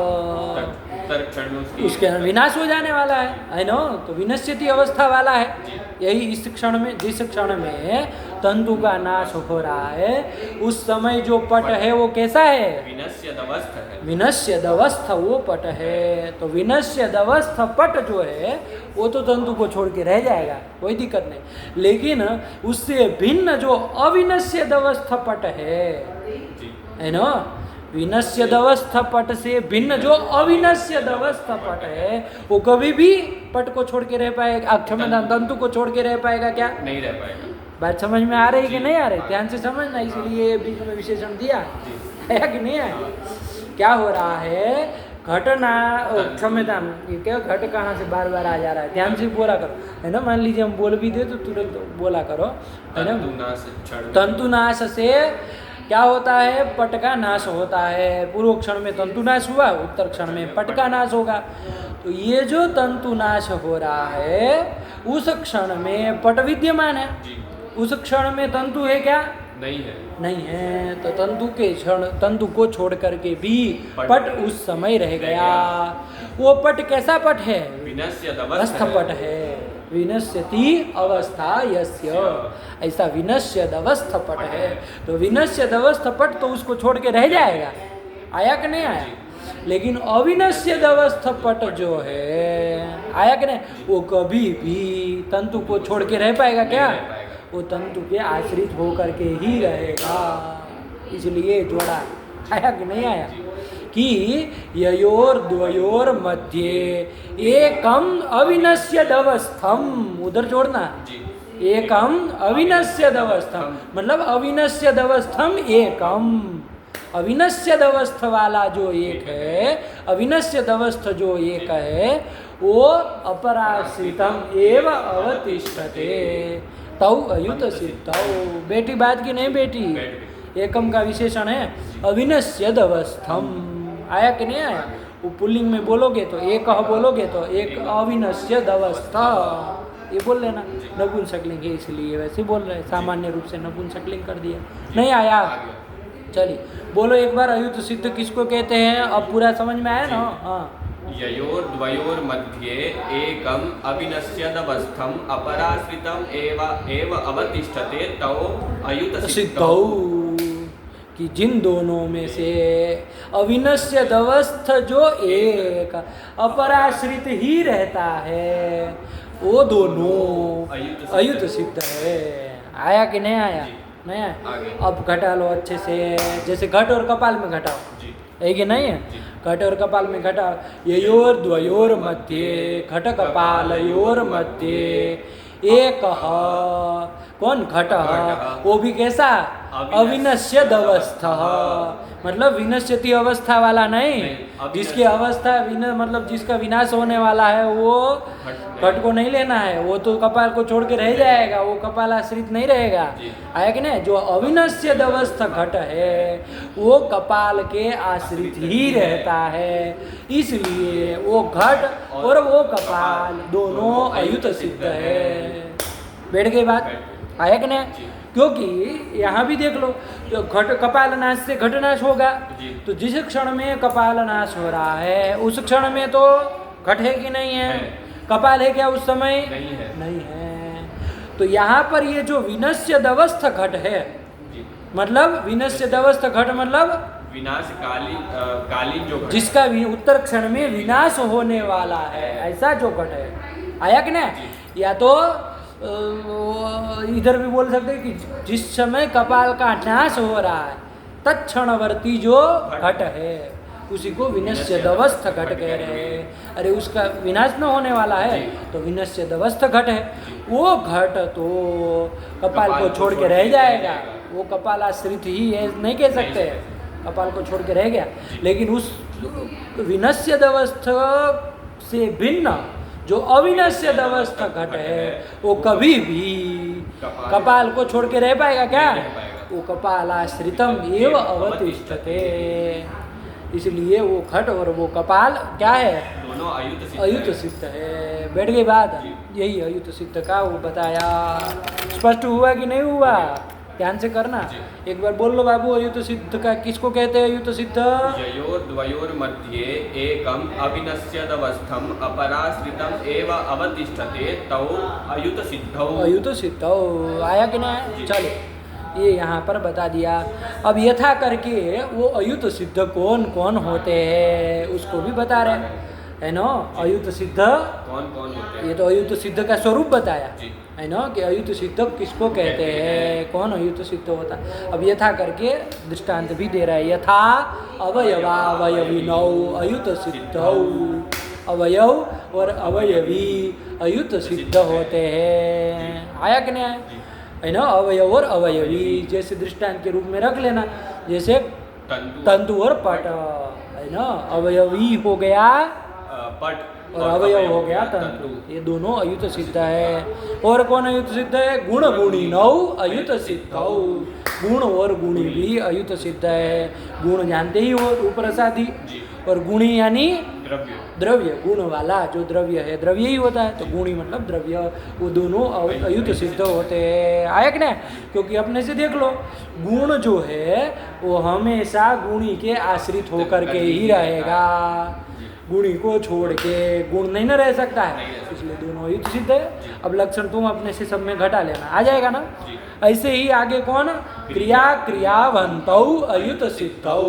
उसके विनाश हो जाने वाला है ना। तो विनश्यति अवस्था वाला है। यही इस क्षण में, जिस क्षण में तंतु का नाश हो रहा है, उस समय जो पट है वो कैसा है? विनश्यदवस्थ वो पट है। तो विनश्यदवस्थ पट जो है वो तो तंतु को छोड़ के रह जाएगा, कोई दिक्कत नहीं। लेकिन उससे भिन्न जो अविनश्यदवस्थ पट है ना, विनश्यदवस्थ पट से भिन्न जो अविनश्यदवस्थ पट है, वो कभी भी पट को छोड़ के रह पाएगा? क्षमता तंतु को छोड़ के रह पाएगा क्या? नहीं रह पाएगा। बात समझ में आ रही कि नहीं आ रही? ध्यान से समझना, इसलिए बीच में विशेषण दिया है कि नहीं है। क्या हो रहा है घटना क्षम्यता, ये क्या घट कहाँ से बार बार आ जा रहा है, ध्यान से बोला करो, है ना। मान लीजिए हम बोल भी दे तो तुरंत बोला करो, है ना। तंतुनाश से क्या होता है, पट का नाश होता है। पूर्व क्षण में तंतुनाश हुआ, उत्तर क्षण में पट का नाश होगा। तो ये जो तंतुनाश हो रहा है उस क्षण में पट विद्यमान है, उस क्षण में तंतु है क्या, नहीं है। तो तंतु के क्षण, तंतु को छोड़ करके भी पट उस समय रह गया। वो पट कैसा पट है, अवस्थ पट है। विनश्यति अवस्था यस्य, ऐसा विनश्यद अवस्थ पट है। तो विनश्यद अवस्थ पट तो उसको छोड़ के रह जाएगा, आया कि नहीं आया। लेकिन अविनश्यद अवस्थ पट जो है, आया कि नहीं, वो कभी भी तंतु को छोड़ के रह पाएगा क्या, वो तंतु के आश्रित होकर के ही रहेगा। इसलिए जोड़ा, आया कि नहीं आया, कि ययोर द्वयोर मध्य एकम अविनश्यदवस्थम, उधर जोड़ना, एकम अविनश्यदवस्थम, मतलब अविनश्यदवस्थम एकम, अविनश्यदवस्थ वाला जो एक है, अविनश्यदवस्थ जो एक है, वो अपराश्रितम एव अवतिष्ठते तौ अयुत सिद्धौ। बेटी बात की नहीं बेटी, एकम का विशेषण है अविनश्यदवस्थम, आया कि नहीं आया। वो पुल्लिंग में बोलोगे तो एक बोलोगे तो एक अविनश्यदवस्था, ये बोल लेना। नपुंसकलिंग है इसलिए वैसे बोल रहे, सामान्य रूप से नपुंसकलिंग कर दिया, नहीं आया। चलिए बोलो एक बार, अयुत सिद्ध किसको कहते हैं, अब पूरा समझ में आया ना। हाँ, ययोर द्वयोर मध्ये एकम अविनश्यदवस्थम अपराश्रितम एव अवतिष्ठते तौ अयुत सिद्धौ, कि जिन दोनों में से अविनश्यदवस्थ जो एक अपराश्रित ही रहता है, वो दोनों अयुत सिद्ध है। आया कि नहीं आया, नहीं आया। अब घटा लो अच्छे से, जैसे घट और कपाल में घटाओ, है कि नहीं है। घट और कपाल में घटाओ, ययोर द्वयोर मध्ये घट कपालयोर मध्ये एक, कौन, घट, वो भी कैसा, अविनश्यदवस्थ, मतलब विनश्यति अवस्था वाला नहीं, जिसकी अवस्था मतलब जिसका विनाश होने वाला है, वो घट को नहीं लेना है, वो तो कपाल को छोड़ के रह जाएगा, वो कपाल आश्रित नहीं रहेगा, आया कि नहीं। जो अविनश्यदवस्थ घट है वो कपाल के आश्रित ही रहता है, इसलिए वो घट और वो कपाल दोनों अयुत सिद्ध है। बैठ गई बात, आया कि नहीं। क्योंकि यहाँ भी देख लो, तो घट कपाल नाश से घट नाश होगा, तो जिस क्षण में कपाल नाश हो रहा है उस क्षण में तो घट है कि नहीं है, कपाल है क्या उस समय, नहीं है। तो यहाँ पर ये जो विनश्यदवस्थ घट है, मतलब विनश्यदवस्थ घट मतलब विनाशकालीन जो घट, जिसका उत्तर क्षण में विनाश होने वाला है, ऐसा जो घट है, आया कि नहीं। या तो इधर भी बोल सकते हैं कि जिस समय कपाल का नाश हो रहा है तत्क्षणवर्ती जो घट है उसी को विनश्यदवस्थ घट कह रहे हैं। अरे उसका विनाश न होने वाला है तो विनश्यदवस्थ घट है, वो घट तो कपाल को छोड़ के रह जाएगा, वो कपाल आश्रित ही है नहीं कह सकते, कपाल को छोड़ के रह गया। लेकिन उस विनश्यदवस्थ से भिन्न जो अविनश्यदवस्थ घट है वो कभी भी कपाल को छोड़ के रह पाएगा क्या, वो कपालाश्रितम एव अवतिष्ठते, इसलिए वो घट और वो कपाल क्या है, दोनों अयुत सिद्ध है। बैठ गई बात, यही अयुत सिद्ध का वो बताया। स्पष्ट हुआ कि नहीं हुआ, ध्यान से करना। एक बार बोल लो बाबू, अयुत सिद्ध का किसको कहते हैं, अयुत सिद्ध। ययोर द्वयोर मध्ये एकम अविनश्यदवस्थम अपराश्रितम एव अवतिष्ठते तौ अयुत सिद्धौ, अयुत सिद्धौ, आया कि नहीं। चलो ये यहाँ पर बता दिया। अब यथा करके वो अयुत सिद्ध कौन कौन होते हैं उसको भी बता रहे है ना। अयुत सिद्ध कौन कौन होते हैं, ये तो अयुत सिद्ध का स्वरूप बताया है ना, कि अयुत सिद्ध किसको कहते हैं, कौन अयुत सिद्ध होता। अब यथा करके दृष्टांत भी दे रहा है, यथा अवयवावयविनौ अयुत सिद्धौ, अवयव और अवयवी अयुत सिद्ध होते हैं, आया कि नहीं आया है ना। अवयव और अवयवी जैसे दृष्टांत के रूप में रख लेना, जैसे तंतु और पट है ना, अवयवी हो गया पट और अवयव हो गया तंतु, ये दोनों अयुत सिद्ध है। और कौन अयुत सिद्ध है? गुण गुणी नौ अयुत सिद्ध, गुण और गुणी भी अयुत सिद्ध है। गुण जानते ही हो, रूप रसादि, और गुणी यानी द्रव्य, द्रव्य, गुण वाला जो द्रव्य है द्रव्य ही होता है, तो गुणी मतलब द्रव्य, वो दोनों अयुत सिद्ध होते हैं। आया कि नहीं? क्योंकि अपने से देख लो, गुण जो है वो हमेशा गुणी के आश्रित होकर के ही रहेगा, गुणी को छोड़ के गुण नहीं ना रह सकता है, इसलिए दोनों अयुत सिद्ध है। अब लक्षण तुम अपने से सब में घटा लेना, आ जाएगा ना। ऐसे ही आगे कौन? क्रिया क्रियावंतौ अयुत सिद्धौ,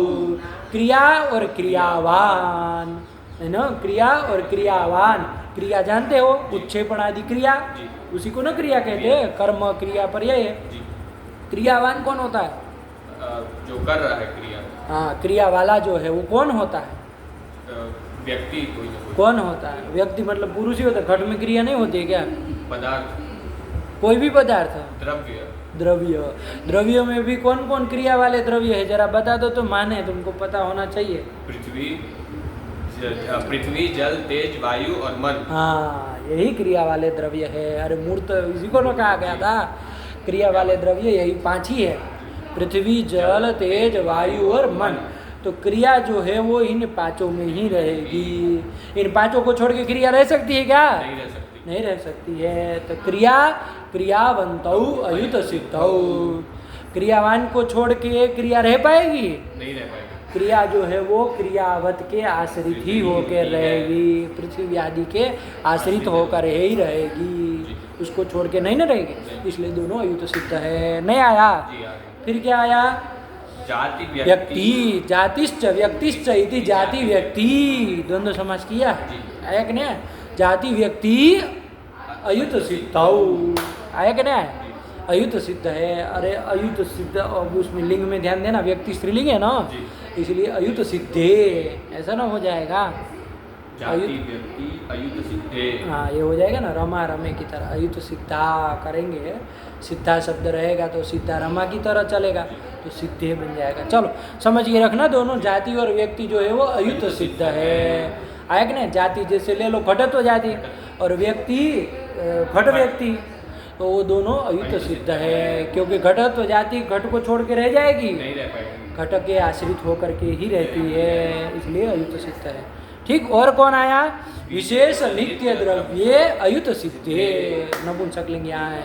क्रिया और क्रियावान, है ना, क्रिया और क्रियावान। क्रिया जानते हो, उत्क्षेपण आदि क्रिया, उसी को ना क्रिया कहते हैं, कर्म क्रिया पर्याय है। क्रियावान कौन होता है? जो कर रहा है क्रिया। हाँ, क्रिया वाला जो है वो कौन होता है? व्यक्ति कोई ना कोई। कौन होता है? व्यक्ति मतलब पुरुष ही होता है। घट में क्रिया नहीं होती है क्या? पदार्थ, कोई भी पदार्थ, द्रव्य, द्रव्य, द्रव्य में भी कौन कौन क्रिया वाले द्रव्य है? जरा बता दो तो माने, तुमको पता होना चाहिए। पृथ्वी, जल, तेज, वायु और मन। हाँ, यही क्रिया वाले द्रव्य है। अरे मूर्त इसी को ना कहा गया था, क्रिया वाले द्रव्य यही 5 ही है, पृथ्वी, जल, तेज, वायु और मन। तो क्रिया जो है वो इन 5 में ही रहेगी। इन 5 को छोड़ के क्रिया रह सकती है क्या? नहीं रह सकती, नहीं रह सकती है। तो क्रिया क्रियावंतौ अयुत सिद्धौ, क्रियावान को छोड़ के क्रिया रह पाएगी? नहीं रह पाएगी। क्रिया जो है वो क्रियावत के आश्रित ही होकर रहेगी, पृथ्वी आदि के आश्रित होकर ही रहेगी, उसको छोड़ के नहीं ना रहेगी, इसलिए दोनों अयुत सिद्ध है। नहीं आया? फिर क्या आया? जाति व्यक्ति, जातिश्च व्यक्तिश्च इति जाति व्यक्ति, द्वंद्व समास किया आया कि नहीं? जाति व्यक्ति अयुत सिद्धौ, आया कि नहीं? अयुत सिद्ध है। अरे अयुत सिद्ध, अब उसमें लिंग में ध्यान देना, व्यक्ति स्त्रीलिंग है ना, इसलिए अयुत सिद्धे ऐसा ना हो जाएगा। जाति व्यक्ति अयुत सिद्धे, हाँ, ये हो जाएगा ना, रमा रमे की तरह। अयुत सिद्धा करेंगे, सिद्धा शब्द रहेगा तो सिद्धा रमा की तरह चलेगा, तो सिद्धे बन जाएगा। चलो समझ के रखना, दोनों जाति और व्यक्ति जो है वो अयुत सिद्ध है। आया कि नहीं? जाति जैसे ले लो घटत्व जाति, और व्यक्ति घट व्यक्ति, तो वो दोनों अयुत सिद्ध है, क्योंकि घटत्व जाति घट को छोड़ के रह जाएगी, नहीं रह पाएगी, घट के आश्रित होकर के ही रहती है, इसलिए अयुत सिद्ध है। ठीक, और कौन आया? विशेष नित्य द्रव्य अयुत सिद्धे, नपुंसकलिंग यहाँ है,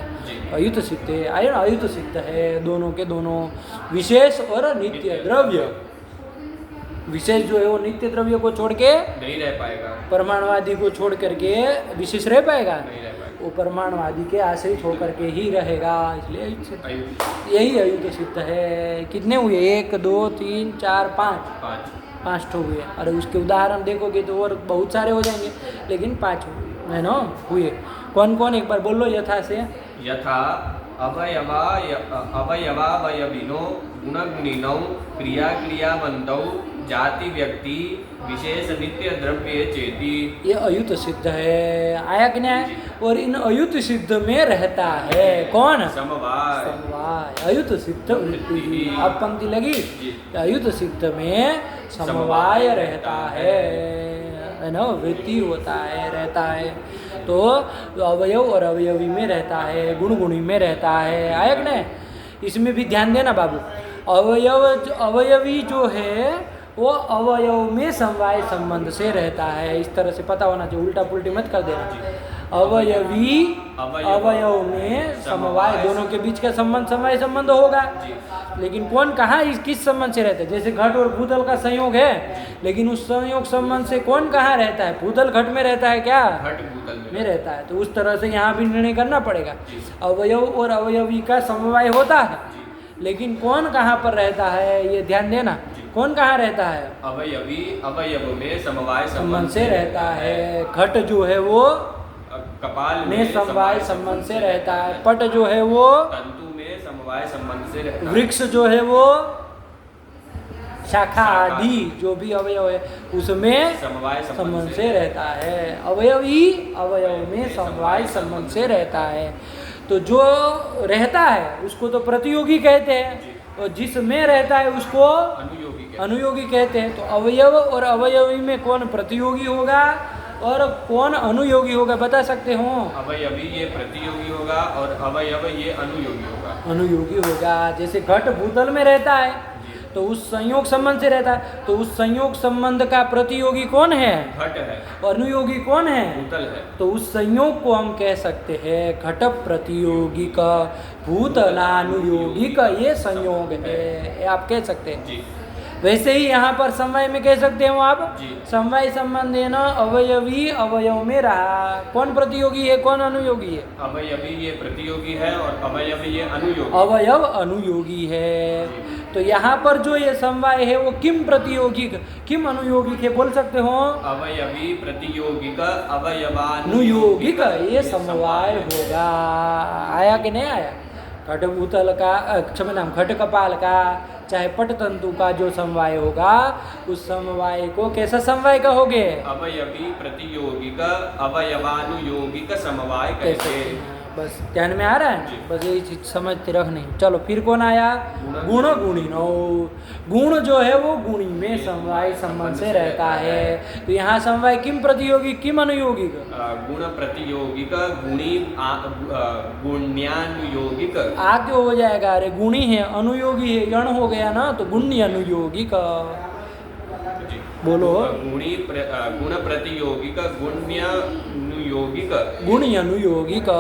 अयुत सिद्धे आया ना, अयुत सिद्ध है दोनों के दोनों, विशेष और नित्य द्रव्य। विशेष जो है वो नित्य द्रव्य को छोड़ के नहीं रह पाएगा, परमाणुवादी को छोड़ करके विशेष रह पाएगा, नहीं रह पाएगा, वो परमाणुवादी के आश्रित होकर के ही रहेगा, इसलिए अयुत सिद्ध, यही अयुत सिद्ध है। कितने हुए? 1 2 3 4 5 ठो हुए। अरे उसके उदाहरण देखोगे तो और बहुत सारे हो जाएंगे, लेकिन 5 है ना हुए। कौन कौन, एक बार बोलो यथा से। यथा अवयवावयविनो गुणगुणिनौ क्रिया क्रियावन्तौ जाति व्यक्ति विशेष नित्य द्रव्य चेति, ये अयुत सिद्ध है। आया कि नहीं? और इन अयुत सिद्ध में रहता है कौन? समवाय, समवाय, अयुत सिद्ध वृत्ति। अब पंक्ति लगी, अयुत सिद्ध में समवाय रहता है ना, वृत्ति होता है, रहता है। तो अवयव और अवयवी में रहता है, गुण गुणी में रहता है। आया कि नहीं? इसमें भी ध्यान देना बाबू, अवयवी जो है वो अवयव में समवाय संबंध से रहता है, इस तरह से पता होना चाहिए, उल्टा पुल्टी मत कर देना। अवयवी अवयव में समवाय, दोनों के बीच का संबंध समवाय संबंध होगा, लेकिन कौन कहाँ किस संबंध से रहता है? जैसे घट और भूतल का संयोग है, लेकिन उस संयोग संबंध से कौन कहाँ रहता है? भूतल घट में रहता है क्या? घट भूतल में रहता है। तो उस तरह से यहाँ भी निर्णय करना पड़ेगा, अवयव और अवयवी का समवाय होता है, लेकिन कौन कहाँ पर रहता है ये ध्यान देना, कौन कहाँ रहता है? अवयवी अवयव में समवाय संबंध से रहता है। घट जो है वो कपाल में समवाय संबंध से रहता है, पट जो है वो तंतु में समवाय संबंध से रहता है, वृक्ष जो है वो शाखा आदि जो भी अवयव है उसमें समवाय संबंध से रहता है। अवयवी अवयव में समवाय संबंध से रहता है। तो जो रहता है उसको तो प्रतियोगी कहते हैं, और जिसमें रहता है उसको अनुयोगी कहते हैं। तो अवयव और अवयवी में कौन प्रतियोगी होगा और कौन अनुयोगी होगा, बता सकते हो? अवयवी ये प्रतियोगी होगा और अवयव ये अनुयोगी होगा। अनुयोगी होगा। जैसे घट भूतल में रहता है तो उस संयोग संबंध से रहता है, तो उस संयोग संबंध का प्रतियोगी कौन है? घट है। अनुयोगी कौन है? भूतल है। तो उस संयोग को हम कह सकते हैं घट प्रतियोगी का भूतलानुयोगी का ये संयोग है, ये आप कह सकते हैं। जी। वैसे ही यहाँ पर समवाय में कह सकते हो आप, जी। समवाय संबंध है ना, अवयवी अवयव में रहा, कौन प्रतियोगी है कौन अनुयोगी है? अवयवी ये प्रतियोगी है और अवयव ये अनुयोगी। अवयव अनुयोगी है। तो यहाँ पर जो ये समवाय है वो किम प्रतियोगी किम अनुयोगी के बोल सकते हो? अवयवी प्रतियोगी का अनुयोगी का ये समवाय होगा। आया कि नहीं आया? घट भूतल का क्षमा नाम घट कपाल का चाहे पट तंतु का जो समवाय होगा उस समवाय को कैसा समवाय कहोगे? अवयवी प्रतियोगी का अवयवानुयोगी का समवाय कैसे? कहते। बस ध्यान में आ रहा है, बस यही चीज समझते रखनी। चलो फिर कौन आया? गुण गुणी नो। गुण जो है वो गुणी में समवाय संबंध से रहता है। तो यहाँ समवाय किम प्रतियोगी किम अनुयोगी का? गुण प्रतियोगी का गुणी गुण्यानुयोगी का। आ क्यों हो जाएगा? अरे गुणी है अनुयोगी है, यण हो गया ना, तो गुण्य अनुयोगी का बोलो। गुण प्रतियोगी का गुण्यानुयोगी का गुण अनुयोगी का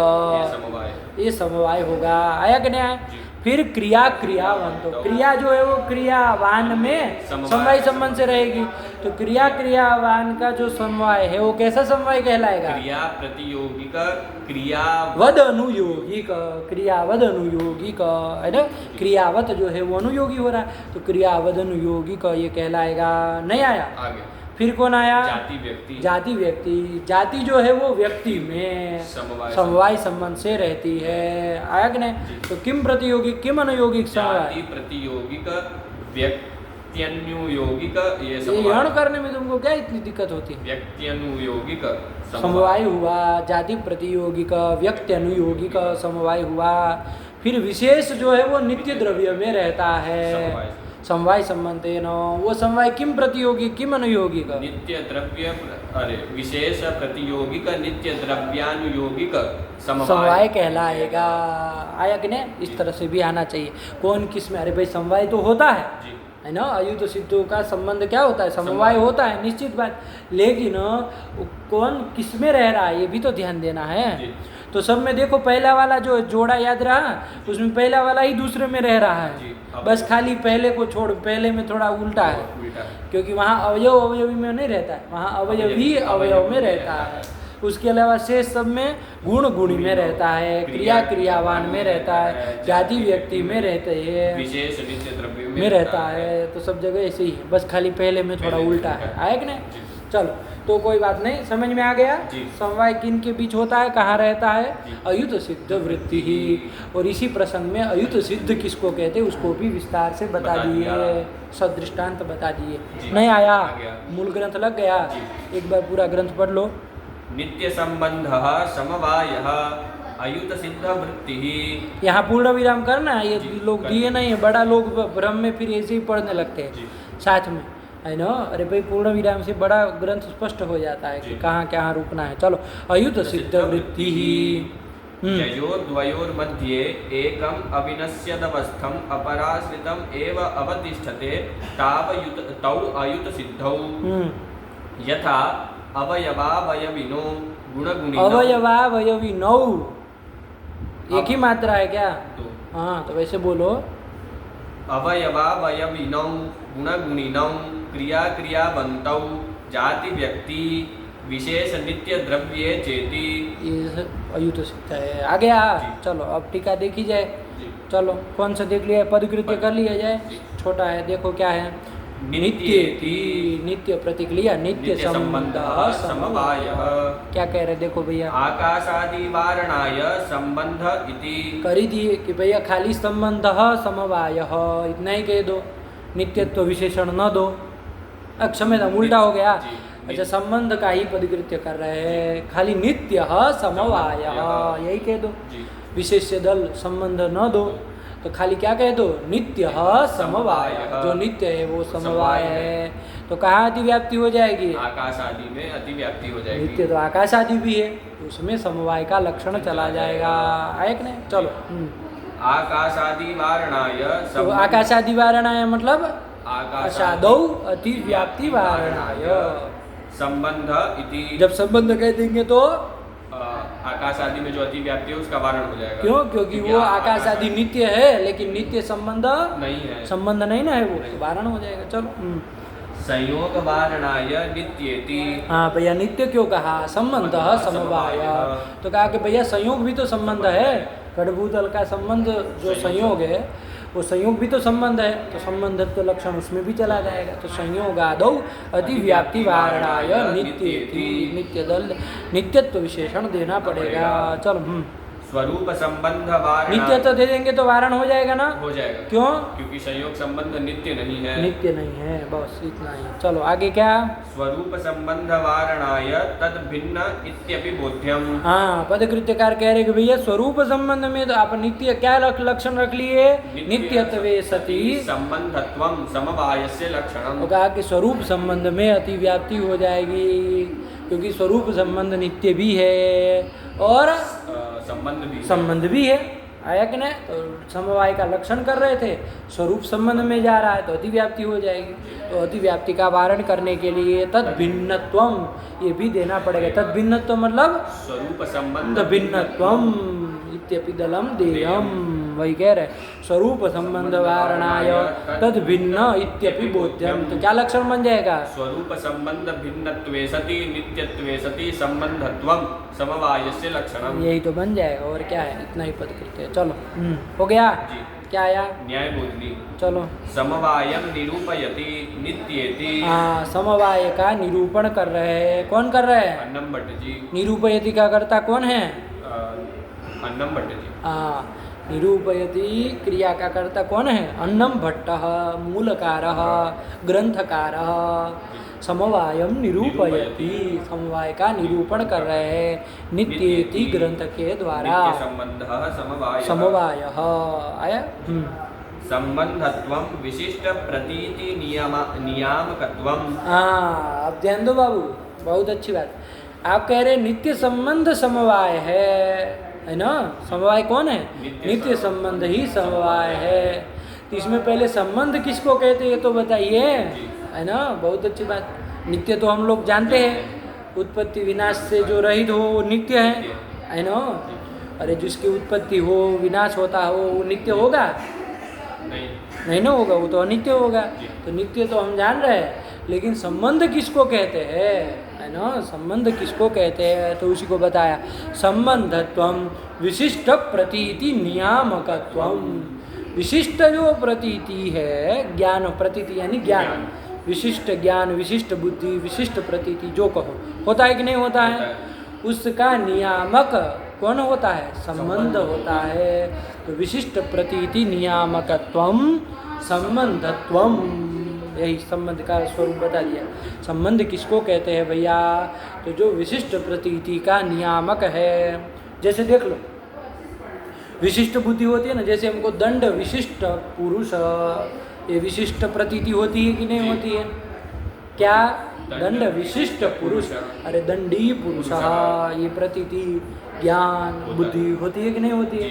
ये समवाय होगा। आया कि नहीं आया? फिर क्रिया क्रियावान, तो क्रिया जो है वो क्रियावान में समवाय संबंध से रहेगी। तो क्रिया क्रियावान का जो समवाय है वो कैसा समवाय कहलाएगा? क्रिया प्रतियोगी का क्रियावद अनुयोगी का। क्रियावद अनुयोगी का है ना, क्रियावत जो है वो अनुयोगी हो रहा है, तो क्रियावद अनुयोगी का ये कहलाएगा। नहीं आया? आगे फिर कौन आया? जाति व्यक्ति। जाति व्यक्ति। जाति जो है वो व्यक्ति में समवाय संबंध से रहती है। आया कि नहीं? तो किम प्रतियोगी किम अनुयोगी समवाय? जाति प्रतियोगी का व्यक्त्यनुयोगी का ये यण करने में तुमको क्या इतनी दिक्कत होती है? व्यक्त्यनुयोगी का समवाय हुआ, जाति प्रतियोगी का व्यक्ति अनुयोगी का समवाय हुआ। फिर विशेष जो है वो नित्य द्रव्य में रहता है, समवाय संबंध है ना। वो समवाय किम प्रतियोगी किम अनुयोगी का? नित्य द्रव्य विशेष प्रतियोगी का नित्य द्रव्यानुयोगी का समवाय कहलाएगा। आया कि नहीं? इस तरह से भी आना चाहिए। कौन किस में? अरे भाई समवाय तो होता है ना, अयुत सिद्धों का संबंध क्या होता है? समवाय होता है, निश्चित बात। लेकिन कौन किस में रह रहा है ये भी तो ध्यान देना है। तो सब में देखो पहला वाला जो जोड़ा याद रहा, उसमें पहला वाला ही दूसरे में रह रहा है, बस खाली पहले को छोड़, पहले में थोड़ा उल्टा है, क्योंकि वहाँ अवयव अवयवी में नहीं रहता है, वहाँ अवयवी अवयव में रहता है। उसके अलावा शेष सब में गुण गुणी में रहता है, क्रिया क्रियावान में रहता है, जाति व्यक्ति में रहते हैं, विशेष नित्य द्रव्य में रहता है। तो सब जगह ऐसे ही है, बस खाली पहले में थोड़ा उल्टा है। आया कि नहीं? चलो तो कोई बात नहीं, समझ में आ गया। समवाय किन के बीच होता है, कहाँ रहता है? अयुत सिद्ध वृत्ति ही। और इसी प्रसंग में अयुत सिद्ध किसको कहते हैं उसको भी विस्तार से बता दिए, सदृष्टांत बता दिए। नहीं आया? मूल ग्रंथ लग गया? एक बार पूरा ग्रंथ पढ़ लो। नित्य संबंध समवाय अयुत सिद्ध वृत्ति ही। यहाँ पूर्ण विराम करना है, ये लोग दिए नहीं है, बड़ा लोग भ्रम में फिर ऐसे ही पढ़ने लगते हैं साथ में, है ना। अरे भाई पूर्ण विराम से बड़ा ग्रंथ स्पष्ट हो जाता है कि कहाँ कहाँ रुकना है। चलो अयुत सिद्ध वृत्ति ही। ययोर्द्वयोर्मध्ये एकम् अविनश्यदवस्थम् अपराश्रितम् एव अवतिष्ठते तौ अयुत सिद्धौ यथा अवयवावयविनो गुणगुणिनौ। अवयवावयविनौ एक ही मात्रा है क्या? हाँ तो वैसे बोलो। अवयवावयविनौ गुणगुणिनौ क्रिया क्रियावन्तौ जाति व्यक्ति विशेष नित्य द्रव्ये चेति। ये अयुत सिद्ध है। आ गया? चलो अब टीका देखी जाए। चलो कौन सा देख लिया? पदकृत्य कर लिया जाए। छोटा है, देखो क्या है? नित्य नित्य प्रतिक्रिया नित्य संबंध समवाय। क्या कह रहे देखो भैया? आकाशादि वारणाय संबंध इति कर दिए कि भैया खाली संबंध समवाय इतना ही कह दो, नित्यत्व विशेषण न दो। क्षम्यता उल्टा हो गया। अच्छा संबंध का ही पदकृत्य कर रहे हैं, खाली नित्य समवाय यही कह दो, विशेष्य दल संबंध न दो। तो खाली क्या कह दो, नित्य समवाय, जो नित्य है वो समवाय है। तो कहाँ अतिव्याप्ति हो जाएगी, आकाश आदि में अतिव्याप्ति हो जाएगी। नित्य तो आकाश आदि भी है, उसमें समवाय का लक्षण चला जाएगा, है कि नहीं। चलो आकाश आदि वारणाय तो आकाश आदि वारणाय मतलब आकाश असादौ अतिव्याप्ति वारणाय। संबंध इति, जब संबंध कह देंगे तो आकाश आदि में जो अतिव्याप्ति है उसका वारण हो जाएगा। क्यों, क्योंकि वो आकाश आदि नित्य है, लेकिन नित्य संबंध नहीं है, संबंध नहीं ना है, वो तो वारण हो जाएगा। चलो संयोग वारणाय नित्येति। हाँ भैया, नित्य क्यों कहा, संबंध समवाय, तो कहा कि भैया संयोग भी तो संबंध है, घटभूतल का संबंध जो संयोग है वो संयोग भी तो संबंध है, तो संबंध तो लक्षण उसमें भी चला जाएगा। तो संयोगादौ अतिव्याप्ति वारणाय नित्येति, नित्य दल नित्यत्व विशेषण देना पड़ेगा। चलो स्वरूप संबंध वारण, नित्य तो दे देंगे तो वारण हो जाएगा ना, हो जाएगा। क्यों, क्योंकि संयोग संबंध नित्य नहीं है, नित्य नहीं है, बस इतना ही। चलो आगे क्या, स्वरूप संबंध वारणाय तद भिन्न इत्यपि बोध्यम। हाँ, पदकृत्यकार कह रहे कि भैया स्वरूप संबंध में तो आप नित्य क्या लक्षण रख लिए, नित्यत्वे सति संबंधत्वम समवायस्य लक्षणम। कहा कि स्वरूप संबंध में अतिव्याप्ति हो जाएगी, क्योंकि स्वरूप संबंध नित्य भी है और संबंध भी है, आया कि नहीं। तो समवाय का लक्षण कर रहे थे, स्वरूप संबंध में जा रहा है तो अतिव्याप्ति हो जाएगी। तो अतिव्याप्ति का वारण करने के लिए तद भिन्नत्वम ये भी देना पड़ेगा। तद भिन्नत्व मतलब स्वरूप संबंध भिन्नत्वम इत्यपि दलम देयम, वही कह रहे, स्वरूप संबंध वारणाय तद भिन्न इत्यपि बोध्यम। तो क्या लक्षण बन जाएगा, स्वरूप संबंध भिन्नत्वे सति नित्यत्वे सति संबंधत्वम समवायस्य लक्षणम। यही तो बन जाएगा, और क्या है, इतना ही पद करते हैं। चलो हो गया जी। क्या आया, न्याय बोधनी। चलो समवायम निरूपयति नित्येति। हाँ, समवाय का निरूपण कर रहे हैं, कौन कर रहे हैं, अन्नम भट्ट जी। निरूपयति का कर्ता कौन है, अन्नम भट्ट जी। हाँ, निरूपयति क्रिया का कर्ता कौन है, अन्नम भट्टः मूलकारः ग्रंथकारः। समवायम निरूपयति, समवाय का निरूपण कर रहे हैं नित्येति ग्रंथ के द्वारा। संबंधः समवायः। समवायः आया। संबंधत्वम विशिष्ट प्रतीति नियामकत्वम। हाँ, अब ध्यान दो बाबू, बहुत अच्छी बात। आप कह रहे नित्य संबंध समवाय है ना, समवाय कौन है, नित्य संबंध ही समवाय है। तो इसमें पहले संबंध किसको कहते हैं ये तो बताइए, है ना, बहुत अच्छी बात। नित्य तो हम लोग जानते हैं, उत्पत्ति विनाश से जो रहित हो वो नित्य है ना। अरे जिसकी उत्पत्ति हो विनाश होता हो वो नित्य होगा, नहीं ना होगा, वो तो अनित्य होगा। तो नित्य तो हम जान रहे हैं, लेकिन संबंध किसको कहते हैं, है ना, संबंध किसको कहते हैं, तो उसी को बताया। संबंधत्वम विशिष्ट प्रतीति नियामकत्वम। विशिष्ट जो प्रतीति है, ज्ञान प्रतीति यानी ज्ञान, विशिष्ट ज्ञान, विशिष्ट बुद्धि, विशिष्ट प्रतीति जो कहो, होता है कि नहीं होता है, उसका नियामक कौन होता है, संबंध होता है। तो विशिष्ट प्रतीति नियामकत्वम संबंधत्वम, यही संबंध का स्वरूप बता दिया। संबंध किसको कहते हैं भैया, तो जो विशिष्ट प्रतीति का नियामक है। जैसे देख लो, विशिष्ट बुद्धि होती है ना, जैसे हमको दंड विशिष्ट पुरुष, ये विशिष्ट प्रतीति होती है कि नहीं होती है, क्या, दंड विशिष्ट पुरुष, अरे दंडी पुरुष, ये प्रतीति ज्ञान बुद्धि होती है कि नहीं होती है।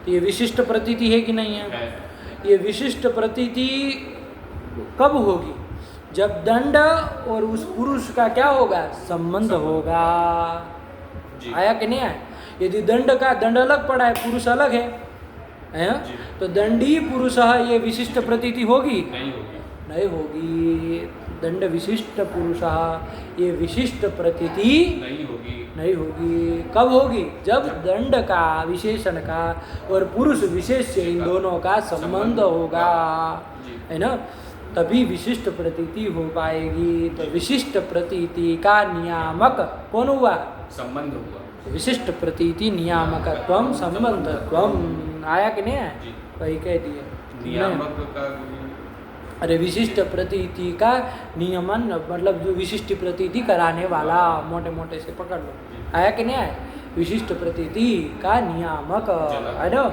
तो ये विशिष्ट प्रतीति है कि नहीं है। ये विशिष्ट प्रतीति कब होगी, जब दंड और उस पुरुष का क्या होगा, संबंध होगा। आया कि नहीं आया। यदि दंड का दंड अलग पड़ा है, पुरुष अलग है तो दंडी पुरुष ये विशिष्ट प्रतीति होगी, नहीं होगी। दंड विशिष्ट पुरुष ये विशिष्ट प्रतीति नहीं होगी। कब होगी, जब दंड का विशेषण का और पुरुष विशेष से इन दोनों का संबंध होगा, है ना, तभी विशिष्ट प्रतीति हो पाएगी। तो विशिष्ट प्रतीति का नियामक कौन हुआ, संबंध हुआ। विशिष्ट प्रतीति नियामकत्वम संबंधत्वम। आया कि नहीं आया, वही कह दिए नियामक का। अरे विशिष्ट प्रतीति का नियमन मतलब जो विशिष्ट प्रतीति कराने वाला, मोटे मोटे से पकड़ लो। आया कि नहीं आया। विशिष्ट प्रतीति का नियामक, है ना,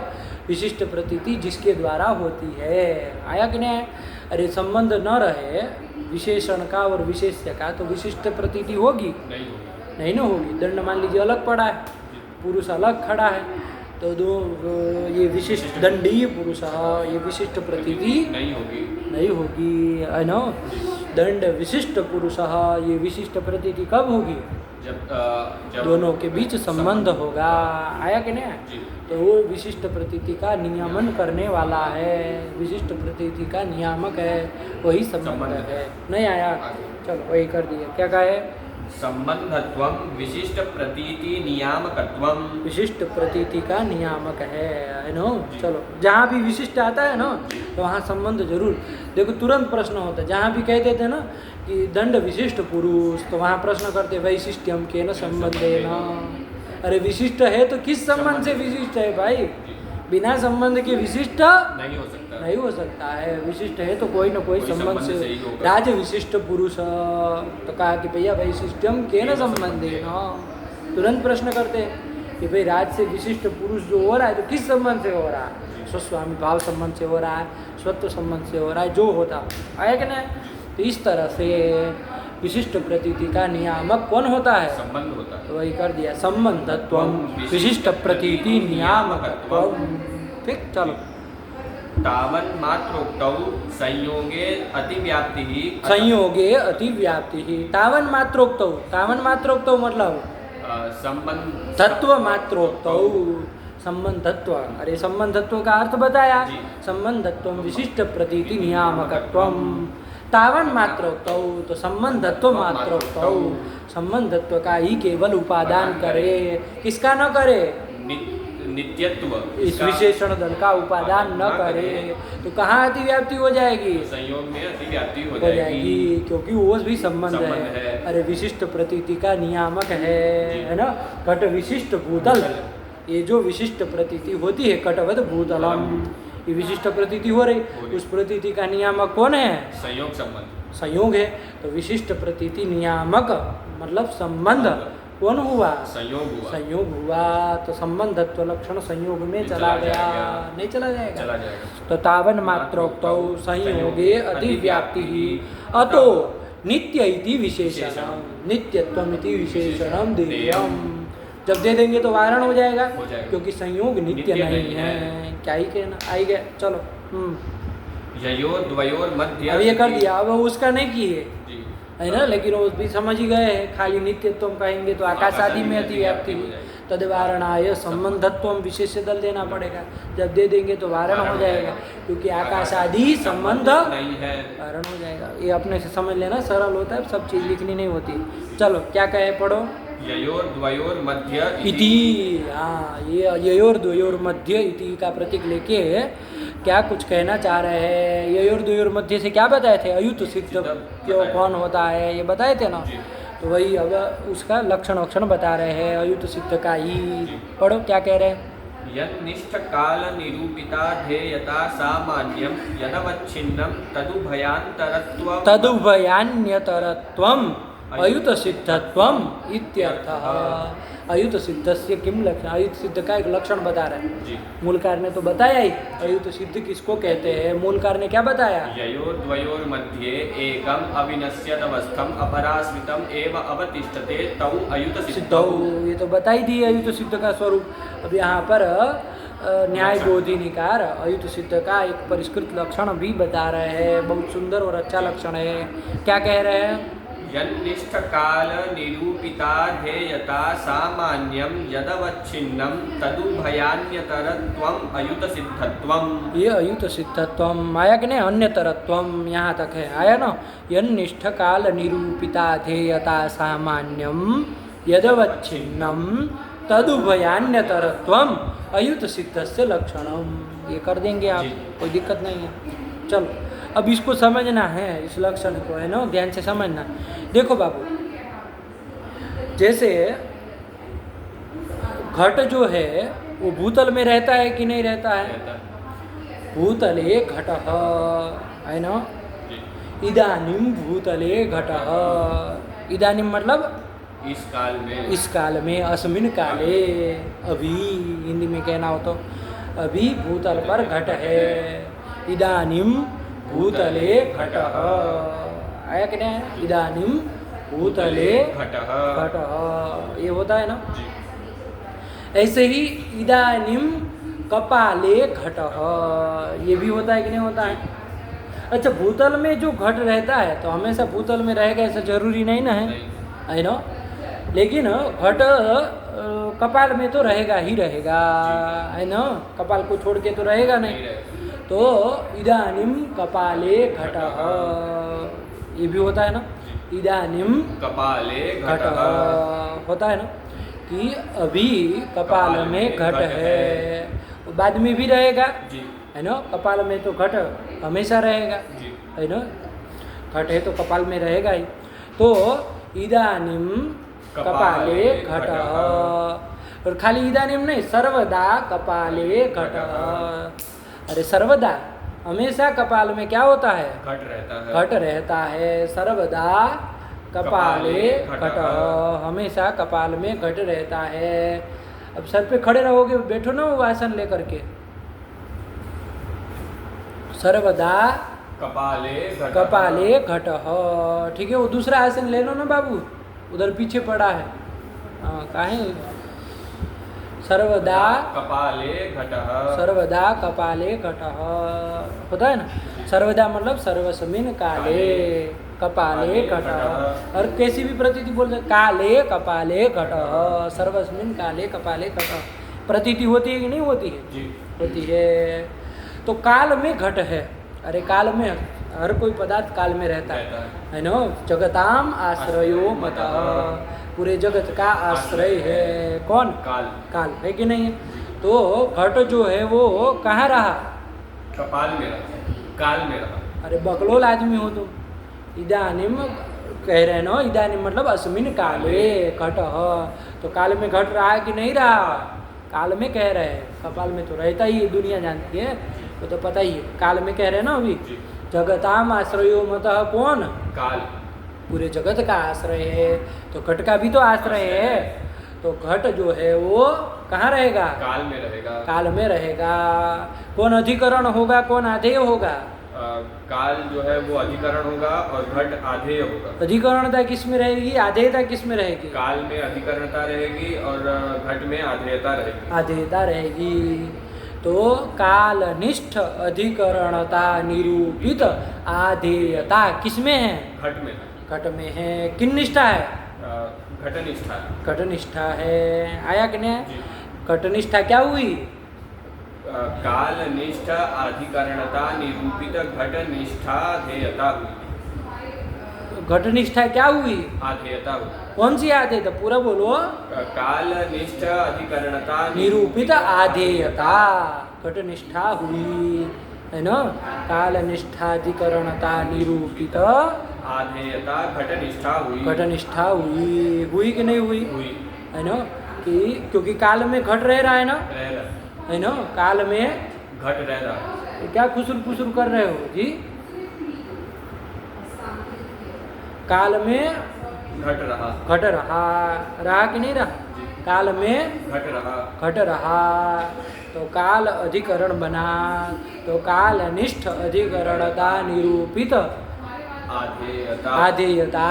विशिष्ट प्रतीति जिसके द्वारा होती है। आया कि नहीं? अरे संबंध न रहे विशेषण का और विशेष्य का तो विशिष्ट प्रतीति होगी नहीं होगी। नहीं ना होगी। दंड मान लीजिए अलग पड़ा है, पुरुष अलग खड़ा है, तो दो ये विशिष्ट दंडी पुरुष, ये विशिष्ट प्रतीति नहीं होगी। नहीं होगी, है ना। दंड विशिष्ट पुरुष, ये विशिष्ट प्रतीति कब होगी? जब दोनों के बीच संबंध होगा। आया कि नहीं? जी। तो वो विशिष्ट प्रतीति का नियमन करने वाला है, विशिष्ट प्रतीति का नियामक है, वही संबंध है। नहीं आया? चलो वही कर दिया। क्या कहा है? संबंधत्वम विशिष्ट प्रतीति नियामकत्वम। विशिष्ट प्रतीति का नियामक है नो। चलो जहाँ भी विशिष्ट आता है ना तो वहाँ संबंध जरूर। देखो तुरंत प्रश्न होता है, जहाँ भी कहते थे ना कि दंड विशिष्ट पुरुष, तो वहाँ प्रश्न करते वैशिष्ट्यम के न संबंधे न। अरे विशिष्ट है तो किस संबंध से विशिष्ट है भाई? बिना संबंध के विशिष्ट नहीं हो सकता। नहीं हो सकता है। विशिष्ट है तो कोई ना कोई संबंध से ही होगा। राज विशिष्ट पुरुष, तो कहा कि भैया वैशिष्ट्यम के न संबंधे न। तुरंत प्रश्न करते हैं कि भाई राज से विशिष्ट पुरुष जो हो रहा है तो किस संबंध से हो रहा है? स्वस्वामी भाव संबंध से हो रहा है, स्वत्व संबंध से हो रहा है, जो होता है कि नहीं? तो इस तरह से विशिष्ट प्रतीति का नियामक कौन होता है? संबंध होता है। तो वही कर दिया, संबंधत्वम विशिष्ट प्रतीति नियामकत्वम। ठीक, चलो। तावन् मात्रोक्तौ संयोगे अतिव्याप्ति ही संयोगे अतिव्याप्ति ही। तावन मात्रोक्तौ, तावन मात्रोक्तौ मतलब संबंध तत्व मात्रोक्तौ, संबंधत्व। अरे संबंधत्व का अर्थ बताया, जी। संबंधत्व विशिष्ट प्रतीति नियामकत्वम। तावन मात्रोक्तौ तो संबंधत्व मात्रोक्तौ, संबंधत्व का ही केवल उपादान करे, किसका न करे? नित्यत्व, इस विशेषण दल का उपादान न करे तो कहाँ अतिव्याप्ति हो जाएगी? संयोग में अतिव्याप्ति हो हो जाएगी, क्योंकि वो भी संबंध संबंध है। है। अरे विशिष्ट प्रतीति का नियामक है ना। घट विशिष्ट भूतल, ये जो विशिष्ट प्रतीति होती है कटवत भूतलम, ये विशिष्ट प्रतीति हो रही, उस प्रतीति का नियामक कौन है? संयोग संबंध, संयोग है। तो विशिष्ट प्रतीति नियामक मतलब संबंध कौन हुआ? संयोग हुआ। संयोग हुआ तो संबंधत्व लक्षण संयोग में चला गया, नहीं चला जाएगा? चला जाएगा। तो तावन मात्रोक्तौ संयोगे अतिव्याप्ति ही अतो नित्य इति विशेषणम, नित्यत्वम इति विशेषणम देयम। जब दे देंगे तो वारण हो जाएगा, क्योंकि संयोग नित्य नहीं है। क्या ही कहना, आई गया। चलो ययोर द्वयोर मध्य। अब ये कर दिया, अब उसका नहीं किए जी। है ना, लेकिन वो भी समझ ही गए हैं। खाली नित्यत्व कहेंगे तो आकाश आदि में अतिव्याप्ति, तदवारणाय संबंधत्व विशेष दल देना पड़ेगा। जब दे देंगे तो वारण हो जाएगा, क्योंकि आकाश आदि संबंध नहीं है, वारण हो जाएगा। ये अपने से समझ लेना, सरल होता है, सब चीज़ लिखनी नहीं होती। चलो क्या कहे, पढ़ो। ययोर द्वयोर मध्य इति, हाँ ये ययोर द्वयोर मध्य इति का प्रतीक लेके क्या कुछ कहना चाह रहे हैं? ययोर द्वयोर मध्य से क्या बताए थे? अयुत सिद्ध क्यों कौन होता है, ये बताए थे ना। तो वही अब उसका लक्षण वक्षण बता रहे हैं, अयुत सिद्ध का ही। पढ़ो क्या कह रहे हैं। यन्निष्ठ काल निरूपिता ध्येयता सामान्यम यदवच्छिन्नम तदुभयांतरत्वम तदुभयान्यतरत्वम अयुत सिद्धत्वम इत्यर्थः। अयुत सिद्धस्य किम लक्षण? अयुत सिद्ध का एक लक्षण बता रहे हैं। जी। मूलकार ने तो बताया ही, अयुत सिद्ध किसको कहते हैं। मूलकार ने क्या बताया? ययोर द्वयोर मध्ये एकम अविनश्यतवस्थम अपरास्मितम एव अवतिष्ठते तौ अयुत सिद्धौ। ये तो बता ही दी अयुत सिद्ध का स्वरूप। अब यहाँ पर न्याय बोधिनिकार अयुत सिद्ध का एक परिष्कृत लक्षण भी बता रहे हैं। बहुत सुंदर और अच्छा लक्षण है। क्या कह रहे हैं? यन्निष्ठ काल निरूपिता ध्येयता सामान्यम यदवच्छिन्नम तदुभयान्यतरत्वम अयुत सिद्धत्वम। ये अयुत सिद्धत्वम आया कि नहीं? अन्यतरत्वम यहाँ तक है, आया ना। यन्निष्ठ काल निरूपिता ध्येयता सामान्यम यदवच्छिन्नम तदुभयान्यतरत्वम अयुत सिद्धस्य लक्षणम। ये कर देंगे आप, कोई दिक्कत नहीं है। चलो अब इसको समझना है, इस लक्षण को, है ना, ध्यान से समझना। देखो बाबू, जैसे घट जो है वो भूतल में रहता है कि नहीं रहता है? भूतले घटः, है ना। इदानीम भूतले घटः। इदानीम मतलब इस काल में, इस काल में, अस्मिन काले, अभी हिंदी में कहना हो तो अभी भूतल पर घट है, इदानीम भूतले घटः, आया कि नहीं, इदानीम भूतले घटः, ये होता है ना। ऐसे ही इदानीम कपाले घटः, ये भी होता है कि नहीं होता है। अच्छा, भूतल में जो घट रहता है तो हमेशा भूतल में रहेगा ऐसा जरूरी नहीं ना है ना, लेकिन घट कपाल में तो रहेगा ही रहेगा, है ना, कपाल को छोड़ के तो रहेगा नहीं। तो इदानीम कपाले घटः, ये भी होता है ना, इदानीम कपाले घटः होता है ना, कि अभी कपाल में घट है, बाद में भी रहेगा, है ना, कपाल में तो घट हमेशा रहेगा, है ना, घट है तो कपाल में रहेगा ही। तो इदानीम कपाले घटः, और खाली इदानीम नहीं, सर्वदा कपाले घटः। अरे सर्वदा, हमेशा कपाल में क्या होता है, घट रहता है, घट रहता है, सर्वदा कपाले घटः, हमेशा कपाल में घट रहता है। अब सर पे खड़े रहोगे, बैठो ना वो आसन लेकर के, सर्वदा कपाले घटः, ठीक है। वो दूसरा आसन ले लो ना बाबू, उधर पीछे पड़ा है, हाँ, काहे, सर्वदा कपाले घटः, सर्वदा कपाले घटः होता है ना। सर्वदा मतलब सर्वस्मिन काले कपाले घटः, और कैसी भी प्रतीति बोल सकते, काले कपाले घटः, सर्वस्मिन काले कपाले घटः, प्रतीति होती है कि नहीं होती है, होती है। तो काल में घट है, अरे काल में हर कोई पदार्थ काल में रहता है ना। जगताम आश्रयो मतः, पूरे जगत का आश्रय है कौन, काल है कि नहीं है। तो घट जो है वो कहाँ रहा, कपाल में रहा, काल में रहा। अरे बकलोल आदमी हो तुम, इदानीम कह रहे ना, इदानीम मतलब अस्मिन काले घटः, तो काल में घट रहा है कि नहीं रहा, काल में कह रहे हैं, कपाल में तो रहता ही है, दुनिया जानती है, वो तो पता ही है, काल में कह रहे हैं ना अभी। जगताम आश्रयो मतः, कौन, काल, पूरे जगत का आश्रय है, तो घट का भी तो आश्रय है। तो घट जो है वो कहाँ रहेगा, काल में रहेगा, काल में रहेगा। कौन अधिकरण होगा, कौन आधेय होगा, काल जो है वो अधिकरण होगा और घट आधेय होगा। अधिकरणता किस में रहेगी, आधेयता किस में रहेगी, काल में अधिकरणता रहेगी और घट में आधेयता रहेगी, आधेयता रहेगी। तो कालनिष्ठ अधिकरणता निरूपित आधेयता किस में है, घट में, घट में है। किन निष्ठा है, घटनिष्ठा, घटनिष्ठा है, आया कि नहीं, घटनिष्ठा क्या हुई, कालनिष्ठ अधिकरणता निरूपित घटनिष्ठा आधेयता हुई, घटनिष्ठा क्या हुई, आधेयता हुई। कौन सी आधेयता, पूरा बोलो, कालनिष्ठ अधिकरणता निरूपित आधेयता, घटनिष्ठा हुई, है ना, कालनिष्ठाधिकरणता निरूपित आधेयता घटनिष्ठा हुई, घटनिष्ठा हुई, हुई कि नहीं हुई, हुई, है ना, कि क्योंकि काल में घट रह रहा है ना, है ना, काल में घट रह रहा है। तो क्या खुसुर खुसुर कर रहे हो जी, काल में घट रहा, घट रहा, रहा कि नहीं रहा, काल में घट रहा, घट रहा, तो काल अधिकरण बना, तो काल निष्ठ अधिकरणता निरूपित आधेयता, आधेयता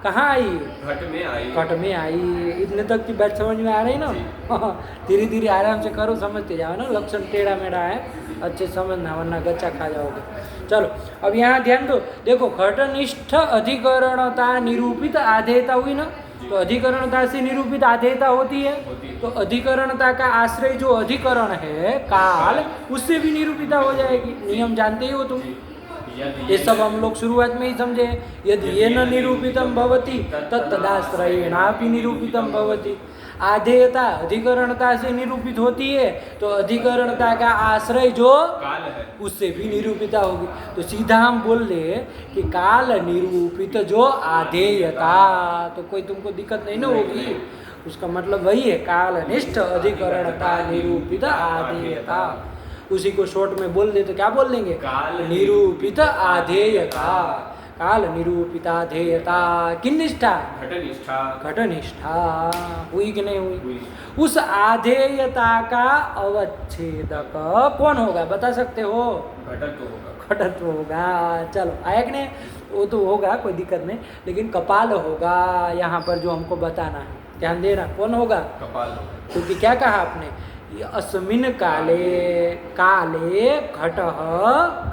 कहाँ आई, घट में आई, घट में आई। इतने तक की बात समझ में आ रही ना, धीरे धीरे आराम से करो, समझते जाओ ना, लक्षण टेढ़ा मेढ़ा है, अच्छे समझना, वरना गच्चा खा जाओगे। चलो अब यहाँ ध्यान दो, देखो घटनिष्ठ अधिकरणता निरूपित आधेयता हुई ना, तो अधिकरणता से निरूपित आधेयता होती है, तो अधिकरणता का आश्रय जो अधिकरण है काल, उससे भी निरूपिता हो जाएगी, नियम जानते ही हो तुम, ये सब हम लोग शुरुआत में ही समझे। यदि ये न निरूपितम भवति तत्तदाश्रयेणापि निरूपितम भवति, आधेयता अधिकरणता से निरूपित होती है, तो अधिकरणता का आश्रय जो काल है उससे भी निरूपिता होगी। तो सीधा हम बोल ले कि काल निरूपित जो आधेयता, तो कोई तुमको दिक्कत नहीं ना होगी, उसका मतलब वही है, कालनिष्ठ अधिकरणता निरूपित आधेयता। उसी को शॉर्ट में बोल दे तो क्या बोल देंगे, काल निरूपित आधेयता, काल निरूपिता ध्येयता किन निष्ठा? घटनिष्ठा। घटनिष्ठा हुई कि नहीं हुई? हुई। उस आधेयता का अवच्छेदक कौन होगा, बता सकते हो? घटत्व होगा। घटत्व होगा। चलो आया कि नहीं? वो तो होगा, कोई दिक्कत नहीं, लेकिन कपाल होगा यहाँ पर जो हमको बताना है, ध्यान देना, कौन होगा? कपाल होगा। क्योंकि क्या कहा आपने? ये अस्मिन काले काले घटः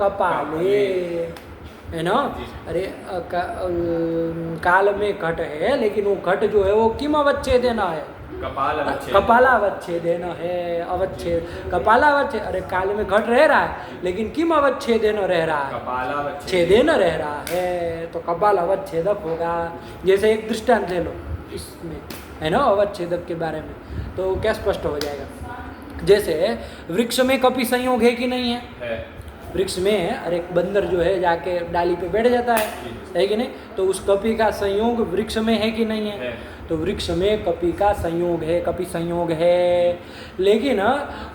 कपाले, है ना? अरे काल में घट है, लेकिन वो घट जो है वो किम अवच्छेदेन है? कपाल अवच्छेद। कपालावच्छेदेन है। अवच्छेद कपालावच्छेद, अरे काल में घट रह रहा है, लेकिन किम अवच्छेदेन रह रहा है? कपालावच्छेद। छेदेन रह रहा है, तो कपाल अवच्छेदक होगा। जैसे एक दृष्टांत ले लो इसमें, है ना, अवच्छेदक के बारे में, तो क्या स्पष्ट हो जाएगा। जैसे वृक्ष में कपि संयोग है कि नहीं है? वृक्ष में अरे एक बंदर जो है जाके डाली पे बैठ जाता है कि नहीं? तो उस कपि का संयोग वृक्ष में है कि नहीं है? तो वृक्ष में कपि का संयोग है, कपि संयोग है, लेकिन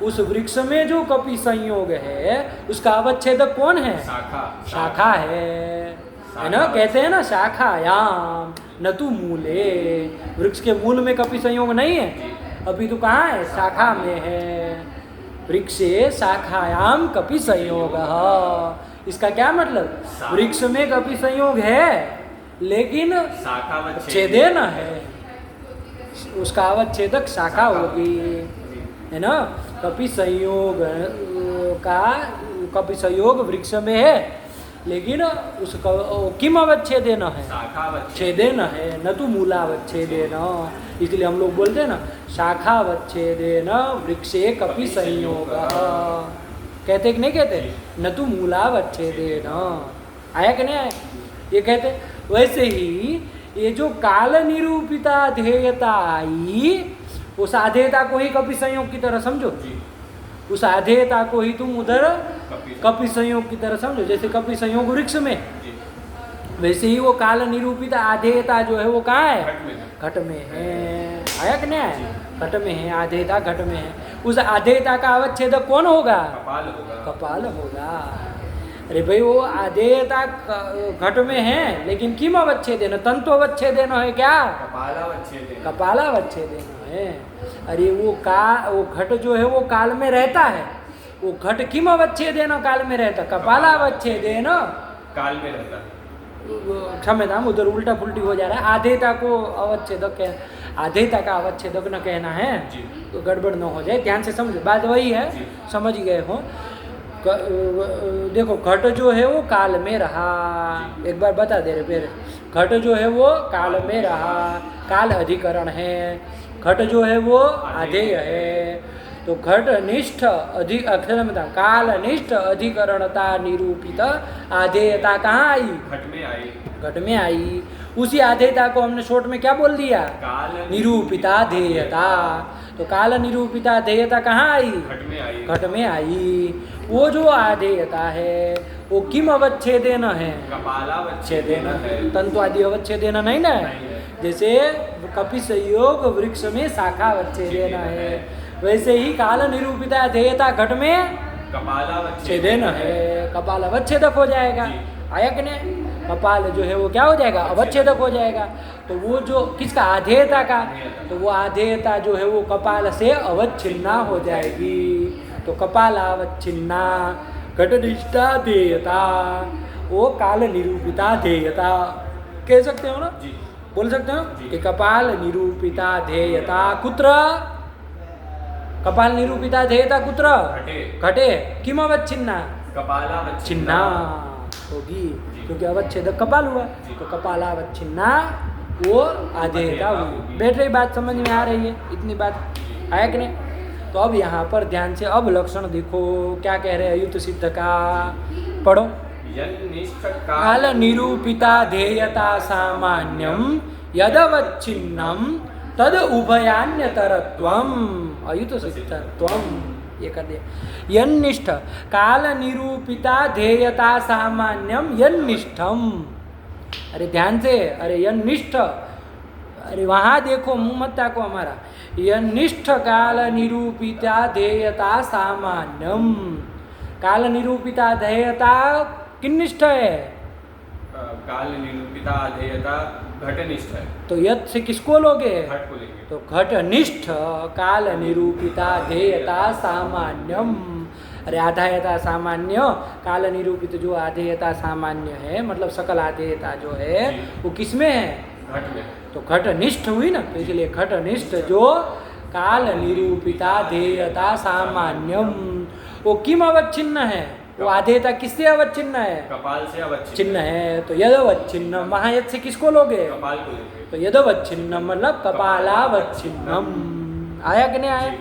उस वृक्ष में जो कपि संयोग है उसका अवच्छेदक कौन है? शाखा। शाखा है ना? कहते हैं ना शाखायाम न तु मूले, वृक्ष के मूल में कपि संयोग नहीं है, अभी तो कहाँ है? शाखा में है। वृक्षे शाखायाम कपि संयोग। इसका क्या मतलब? वृक्ष में कपि संयोग है, लेकिन छेदेन है, उसका अवच्छेदक शाखा होगी, है ना? कपि संयोग का कपि संयोग वृक्ष में है, लेकिन उसका किम अवच्छेदेन है? छेदेन है, न तो मूलावच्छेदेन। इसलिए हम लोग बोलते हैं ना शाखावच्छेदेन वृक्षे कपि संयोग, कहते कि नहीं कहते? न तो मूलावच्छेदेन। आया कि नहीं आया? ये कहते। वैसे ही ये जो काल निरूपिता ध्येयता आई, उस आधेयता को ही कपि संयोग की तरह समझो। उस आधेयता को ही तुम उधर कपि संयोग की तरह समझो। जैसे कपि संयोग वृक्ष में, वैसे ही वो काल निरूपित आधेयता जो है वो कहाँ है? घट में है। आया कि नहीं आया? घट में है, आधेयता घट में है। उस आधेयता का अवच्छेदक कौन होगा? कपाल होगा। अरे भाई वो आधेयता घट में है, लेकिन किम अवच्छेदेन? तंतु अवच्छेदेन है क्या? कपालावच्छेदेन है। अरे वो घट जो है वो काल में रहता है, वो घट किम अवच्छेदेन काल में रहता? कपालावच्छेदेन काल में रहता। क्षम्यताम, उधर उल्टा पुल्टी हो जा रहा है। आधेयता को अवच्छेदक, आधेयता का अवच्छेदक न कहना है तो गड़बड़ न हो जाए, ध्यान से समझो, बात वही है, समझ गए हो। देखो घट जो है वो काल में रहा, एक बार बता दे रहे फिर, घट जो है वो काल में रहा, काल अधिकरण है, घट जो है वो आधेय है, तो घट निष्ठ काल निष्ठ अधिकरणता निरूपित आधेयता कहाँ आई? घट में आई। उसी आधेयता को हमने शॉर्ट में क्या बोल दिया? निरूपिता ध्येयता। तो काल निरूपिता ध्येयता कहाँ आई? घट में आई। वो जो आधेयता है वो किम अवच्छेदेन है? कपालावच्छेदेन है। तंतु आदि अवच्छेदेन नहीं ना? जैसे कपि संयोग वृक्ष में शाखा अवच्छेदेन है, वैसे ही काल निरूपिता ध्येयता घट में कपालावच्छेदेन है, कपाल अवच्छेदक हो जाएगा। आया कि नहीं? कपाल जो है वो क्या हो जाएगा? अवच्छेदक हो जाएगा। तो वो जो किसका? आधेयता का, तो वो आधेयता जो है वो कपाल से अवच्छिन्ना हो जाएगी। तो कपालावच्छिन्ना घटनिष्ठा ध्येयता, वो काल निरूपिता ध्येयता कह सकते हो ना? बोल सकते हो कि कपाल निरूपिता ध्येयता कुत्र? कपाल निरूपिता ध्येयता कुत्र? घटे। किम अवच्छिन्ना? कपालावच्छिन्ना होगी, क्योंकि अवच्छेदक कपाल हुआ, तो कपालावच्छिन्ना वो आधेयता हुई। बैठ रही बात, समझ में आ रही है? इतनी बात आया कि नहीं? तो अब यहाँ पर ध्यान से अब लक्षण देखो क्या कह रहे हैं अयुत सिद्ध का, पढ़ो। काल निरूपिता ध्येयता सामान्यम यदवच्छिन्नम तद उभयान्यतरत्वम अयुत सिद्धत्वम, ये कर दिया। यन्निष्ठ काल निरूपिता ध्येयता सामान्यम यन्निष्ठम, अरे ध्यान से, अरे यन्निष्ठ, अरे वहाँ देखो, मुँह मत ताको हमारा। यन्निष्ठ काल निरूपिता ध्येयता सामान्यम, काल निरूपिता ध्येयता किन्निष्ठ है? काल निरूपिता अधेयता घटनिष्ठ है। तो यत से किसको लोगे? घट को लेंगे। तो घटनिष्ठ काल निरूपिता ध्येयता सामान्यम। अरे आधेयता सामान्य, काल निरूपित जो आधेयता सामान्य है, मतलब सकल आधेयता जो है वो किसमें है? घट में। तो घटनिष्ठ हुई ना, तो इसलिए घटनिष्ठ जो काल निरूपिता ध्येयता सामान्यम, वो किम अवच्छिन्न है? वो आधेयता किससे अवच्छिन्न है? कपाल से अवच्छिन्न चिन्ह है। तो यद अवच्छिन्न, वहाँ यद से किसको लोगे? कपाल को लेंगे। तो यदवच्छिन्नम मतलब कपालावच्छिन्नम। आया कि नहीं आया?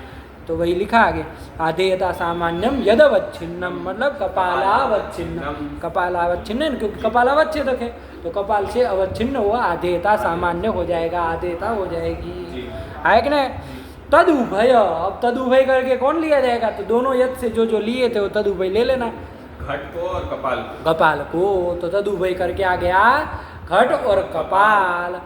तो वही लिखा आगे, आधेयता सामान्यम यदवच्छिन्नम मतलब कपालावच्छिन्नम। कपालावच्छिन्न क्योंकि कपालावच्छेदक है, तो कपाल से अवच्छिन्न हुआ, आधेयता सामान्य हो जाएगा, आधेयता हो जाएगी। आया कि नहीं? तदुभय, अब तदुभय करके कौन लिया जाएगा? तो दोनों यद से जो जो लिए थे वो तदुभय ले लेना, घट को और कपाल को। कपाल को। तो तदुभय करके आ गया घट और कपाल।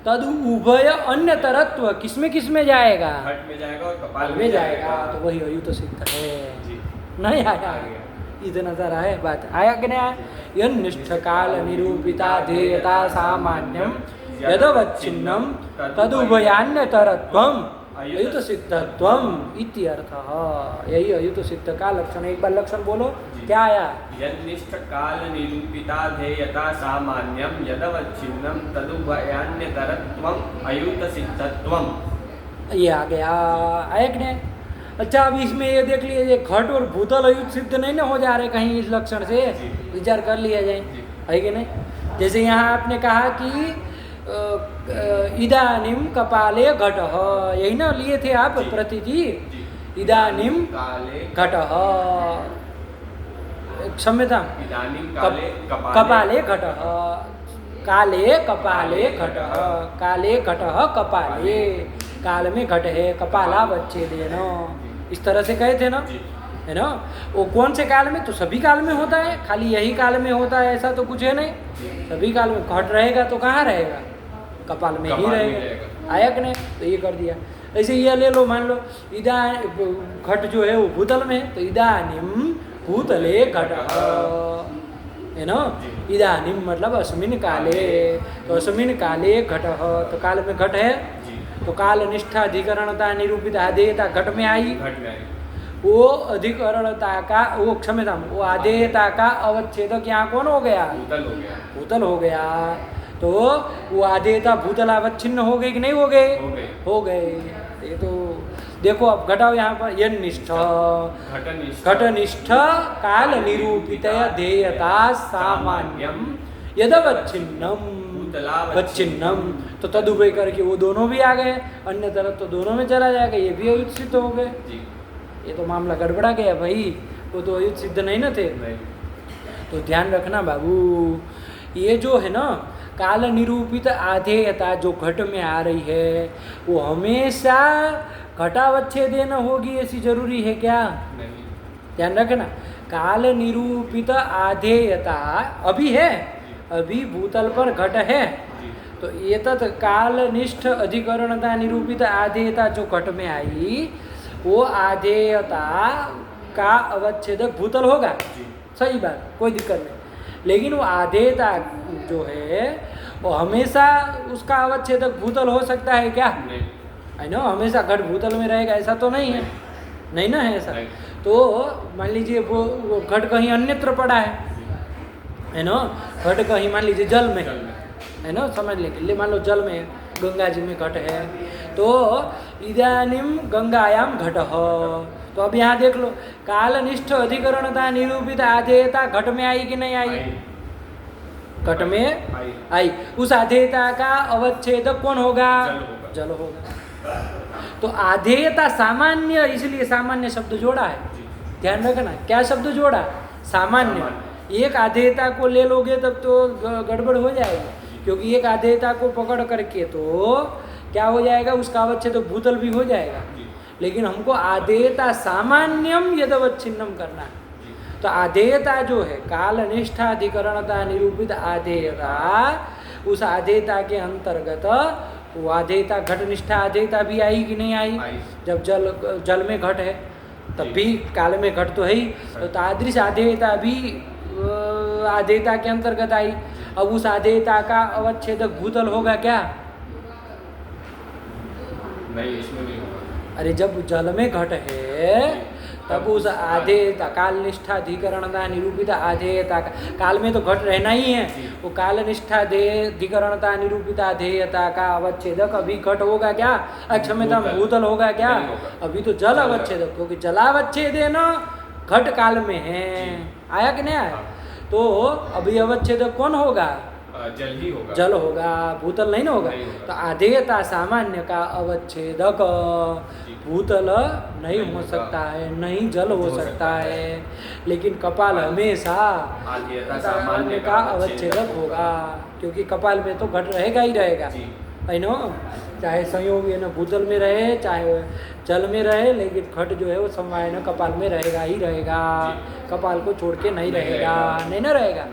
तदु उभय अन्य तरत्व किसमें किसमें जाएगा? घट में जाएगा और कपाल में जाएगा। तो वही अयुत सिद्ध है। जी। नहीं आया? इतना सारा है बात। आया कि नहीं आया? यन्निष्ठ काल निरूपिता ध्येयता सामान्यम यदवच्छिन्नम तदुभयान्य तरत्वम अयुत सिद्धत्वम इति अर्थः। यही अयुत सिद्ध का लक्षण। एक बार लक्षण बोलो, क्या आया? यन्निष्ठ काल निरूपिता ध्येयता सामान्यम यदवच्छिन्नम तदुभयान्यतरत्वम अयुत सिद्धत्वम। ये आ गया। आया कि नहीं? अच्छा, अब इसमें ये देख लीजिए, घट और भूतल अयुत सिद्ध नहीं ना हो जा रहे कहीं इस लक्षण से, विचार कर लिया जाए, है कि नहीं? जैसे यहाँ आपने कहा कि इदानीम कपाले घटः, यही ना लिए थे आप प्रतिथि? इदानीम घटः, क्षम्यता, कपाले घटः, काले कपाले घटः, काले घटः कपाले, काल में घट है, कपालावच्छेदेन, इस तरह से कहे थे ना, है ना? वो कौन से काल में? तो सभी काल में होता है, खाली यही काल में होता है ऐसा तो कुछ है नहीं। सभी काल में घट रहेगा तो कहाँ रहेगा? कपाल में ही रहेगा। आया कि नहीं? तो ये कर दिया। ऐसे ये ले लो, मान लो इदा घट जो है वो भूतल में है, तो इदानीम भूतले घट है ना? इदानीम मतलब अस्मिन काले, तो अस्मिन काले घट, तो काल में घट है, तो काल निष्ठा अधिकरणता निरूपित आधेयता घट में आई। वो अधिकरणता का, वो क्षमता, वो आधेयता का अवच्छेदक यहाँ कौन हो गया? भूतल हो गया। तो वो आधेयता भूतलावच्छिन्न हो गई कि नहीं हो गए? हो गए। ये तो देखो, अब घटाओ यहाँ पर, यन्निष्ठ घटनिष्ठ काल निरूपित ध्येयता सामान्यम यदवच्छिन्नम वच्छिन्नम, तो तदुभय करके वो दोनों भी आ गए, अन्य तरफ तो दोनों में चला जाएगा, ये भी अयुत सिद्ध हो गए। ये तो मामला गड़बड़ा गया भाई, वो तो अयुत सिद्ध नहीं ना थे। तो ध्यान रखना बाबू, ये जो है ना काल निरूपित आधेयता जो घट में आ रही है, वो हमेशा घटावच्छेदेन होगी ऐसी जरूरी है क्या? नहीं। ध्यान रखना, काल निरूपित आधेयता अभी है, अभी भूतल पर घट है, तो ये तत् कालनिष्ठ अधिकरणता निरूपित आधेयता जो घट में आई, वो आधेयता का अवच्छेदक भूतल होगा। सही बात, कोई दिक्कत नहीं। लेकिन वो आधेयता जो है वो हमेशा उसका अवच्छेदक भूतल हो सकता है क्या? नहीं। है ना, हमेशा घट भूतल में रहेगा ऐसा तो नहीं है, नहीं ना है ऐसा। तो मान लीजिए वो घट कहीं अन्यत्र पड़ा है ना, घट कहीं मान लीजिए जल में है ना, समझ लेंगे, मान लो जल में, गंगा जी में घट है, तो इदानीम गंगायाम घट, तो अब यहाँ देख लो, कालनिष्ठ अधिकरणता निरूपित आधेयता घट में आई कि नहीं आई? घट में आई। उस आधेयता का अवच्छेदक कौन होगा? जल होगा। तो आधेयता सामान्य, इसलिए सामान्य शब्द जोड़ा है, ध्यान रखना। क्या शब्द जोड़ा? सामान्य। एक आधेयता को ले लोगे तब तो गड़बड़ हो जाएगी, क्योंकि एक आधेयता को पकड़ करके तो क्या हो जाएगा, उसका अवच्छेदक भूतल भी हो जाएगा। लेकिन हमको आधेयता सामान्यम यदवच्छिन्नम करना है। तो आधेयता जो है कालनिष्ठाधिकरणता निरूपित आधेयता, उस आधेयता के अंतर्गत वो आधेयता घटनिष्ठा आधेयता भी आई कि नहीं आई? जब जल में घट है तब भी काल में घट तो है ही, तो तादृश आधेयता भी आधेयता के अंतर्गत आई। अब उस आधेयता का अवच्छेदक भूतल होगा क्या? नहीं, इसमें नहीं होगा। अरे जब जल में घट है तब उस आधेयता काल निष्ठाधिकरणता निरूपित आधेयता का, काल में तो घट रहना ही है, वो काल निष्ठाधिकरणता निरूपित आधेयता का अवच्छेदक अभी घट होगा क्या? क्षम्यता भूतल होगा क्या? अभी तो जल अवच्छेदक, क्योंकि जलावच्छेदे न घट काल में है। आया कि नहीं आया? तो अभी अवच्छेदक कौन होगा? जल ही होगा। जल होगा, भूतल नहीं ना होगा। नहीं होगा। तो आधेयता सामान्य का अवच्छेदक भूतल नहीं हो सकता है, नहीं जल हो सकता है, लेकिन कपाल हमेशा आधेयता सामान्य का अवच्छेदक होगा, क्योंकि कपाल में तो घट रहेगा ही रहेगा, है नो, चाहे संयोग है ना भूतल में रहे चाहे जल में रहे, लेकिन घट जो है वो समवाय न कपाल में रहेगा ही रहेगा, कपाल को छोड़ के नहीं रहेगा, नहीं ना रहेगा।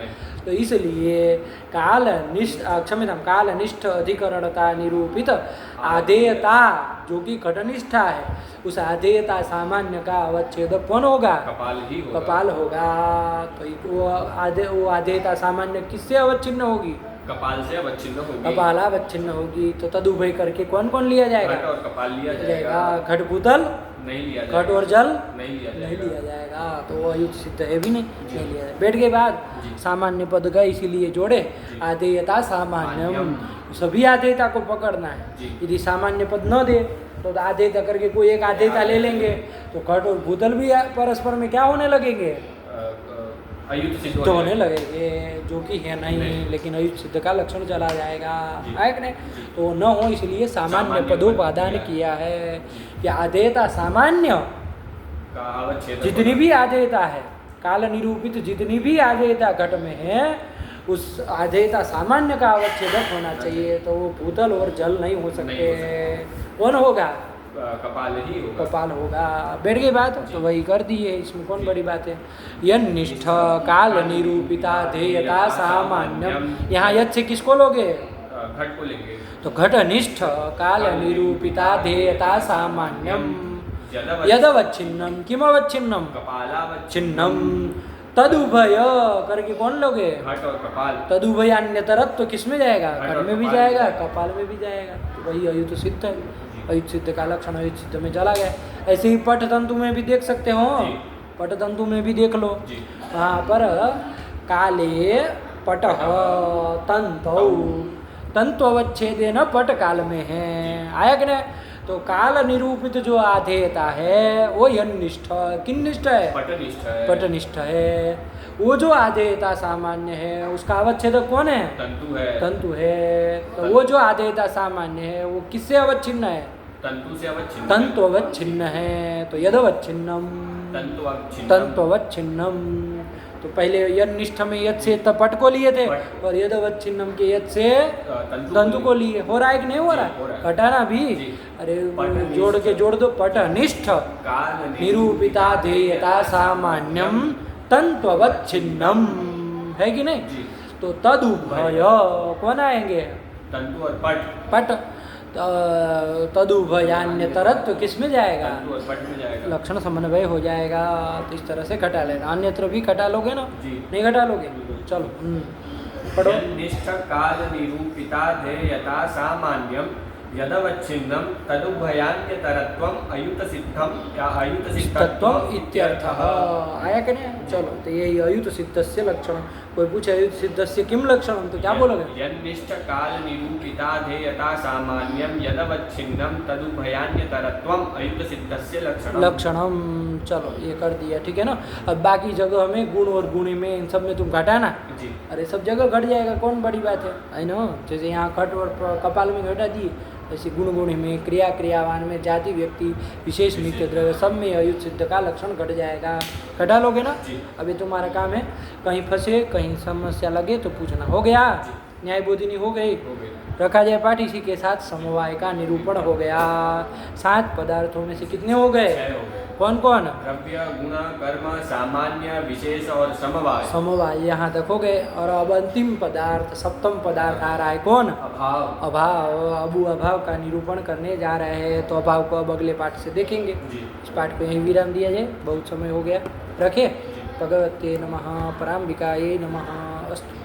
तो इसलिए काल निष्ठ अधिकरणता निरूपित आधेयता जो कि घटनिष्ठा है, उस आधेयता सामान्य का अवच्छेदक कौन होगा? कपाल ही होगा। कपाल होगा। तो वो आधेयता सामान्य किससे अवच्छिन्न होगी? कपाल से अवच्छिन्न होगी। कपाल अवच्छिन्न होगी। तो तदुभय करके कौन कौन लिया जाएगा? घट और कपाल लिया जाएगा। घट भूतल नहीं लिया जाएगा। घट और जल नहीं लिया जाएगा। तो वो अयुत सिद्ध है भी नहीं लिया जाएगा। बैठ के बाद सामान्य पद का इसीलिए जोड़े आधेयता सामान्यम, सभी आधेयता को पकड़ना है। यदि सामान्य पद न दे तो आधेयता करके कोई एक आधेयता ले लेंगे तो घट और भूतल भी परस्पर में क्या होने लगेंगे? अयुत सिद्ध तो होने लगेंगे, जो कि है नहीं, लेकिन अयुत सिद्ध का लक्षण चला जाएगा, है कि नहीं? तो न हो इसलिए सामान्य पदोपादान किया है कि आधेयता सामान्य का अवच्छेदक जितनी भी आधेयता है, काल निरूपित जितनी भी आधेयता घट में है, उस आधेयता सामान्य का अवच्छेदक होना चाहिए। तो वो भूतल और जल नहीं हो सकते। कौन होगा? कपाल ही होगा। कपाल होगा। बैठ गई बात? तो वही कर दी है, इसमें कौन बड़ी बात है? यनिष्ठ काल निरूपिता धेयता सामान्यम, यहाँ यद से किसको लोगे? घट को लेंगे। तो घटनिष्ठ काल निरूपिता धेयता सामान्यम यदवच्छिन्नम किमवच्छिन्नम कपालावच्छिन्नम तदुभय करके कौन लोगे? घट और कपाल। तदुभयान्यतरत् तो किस में जाएगा? घट में भी जाएगा, कपाल में भी जाएगा। तो वही अयुत सिद्ध है। अयुत सिद्ध का लक्षण अयुत सिद्ध में चला गया। ऐसे ही पट तंतु में भी देख सकते हो, पट तंतु में भी देख लो, वहाँ पर काले पट तंतौ तंतु अवच्छेदे न पट काल में है। आया कि नहीं? तो काल निरूपित जो आधेयता है वो यनिष्ठ किन्निष्ठ है? पटनिष्ठ है। पटनिष्ठ है। वो जो आधेयता सामान्य है उसका अवच्छेदक कौन है? तंतु है। तंतु है। तो वो जो आधेयता सामान्य है वो किससे अवच्छिन्न है? तंतु से अवच्छिन्न। तंतु अवच्छिन्न है। तो यदवच्छिन्नम तंतु अवच्छिन्नम। तो पहले यनिष्ठ में यद से पट को लिए थे और यदवच्छिन्नम के यद से तंतु को लिए। हो रहा है कि नहीं हो रहा? घटाना भी। अरे जोड़ दो। पटनिष्ठ निरूपिता धेयता सामान्यम तंतु अवच्छिन्नम, है कि नहीं? तो तदुभय कौन आएंगे? तंतु और पट। तदुभयान्यतरत्व किस में जाएगा? तंतु और पट में जाएगा। लक्षण समन्वय हो जाएगा। तो इस तरह से घटा लेना। अन्यत्र भी घटा लोगे ना? नहीं घटा लोगे? चलो पढ़ो। निष्ठ काल निरूपिता धेयता सामान्यम यदवच्छिन्नम तदुभयान्यतरत्वम अयुत सिद्धम या अयुत सिद्धत्वम इत्यर्थः। आया कि नहीं? चलो तो ये अयुत सिद्धस्य लक्षण। कोई पूछे अयुत सिद्धस्य किम लक्षणम तो क्या बोलोगे? यनिष्ठ काल निरूपिता धेयता सामान्यम यदवच्छिन्नम तदुभयान्यतरत्वम अयुत सिद्धस्य लक्षणम। चलो ये कर दिया, ठीक है ना? अब बाकी जगह में गुण और गुणी में इन सब में तुम घटाना। अरे सब जगह घट जाएगा, कौन बड़ी बात है ना? जैसे यहाँ घट और कपाल में घटा दिए, ऐसे गुण गुणी में क्रिया क्रियावान में जाति व्यक्ति विशेष नित्य द्रव्य सब में अयुत सिद्ध का लक्षण घट जाएगा। घटा लोगे ना? अभी तुम्हारा काम है, कहीं फंसे कहीं समस्या लगे तो पूछना। हो गया? न्याय बोधिनी हो गई? रखा जाए पाठ। इसी के साथ समवाय का निरूपण हो गया। 7 पदार्थों में से कितने हो गए? कौन कौन? द्रव्य गुण कर्म सामान्य विशेष और समवाय। समवाय यहाँ तक हो गए। और अब अंतिम पदार्थ, सप्तम पदार्थ आ रहा है। कौन? अभाव। अभाव का निरूपण करने जा रहे हैं। तो अभाव को अब अगले पाठ से देखेंगे। इस पाठ को यहीं विराम दिया जाए, बहुत समय हो गया। रखे। भगवते नमः, पराम्बिकायै नमः। अस्तु।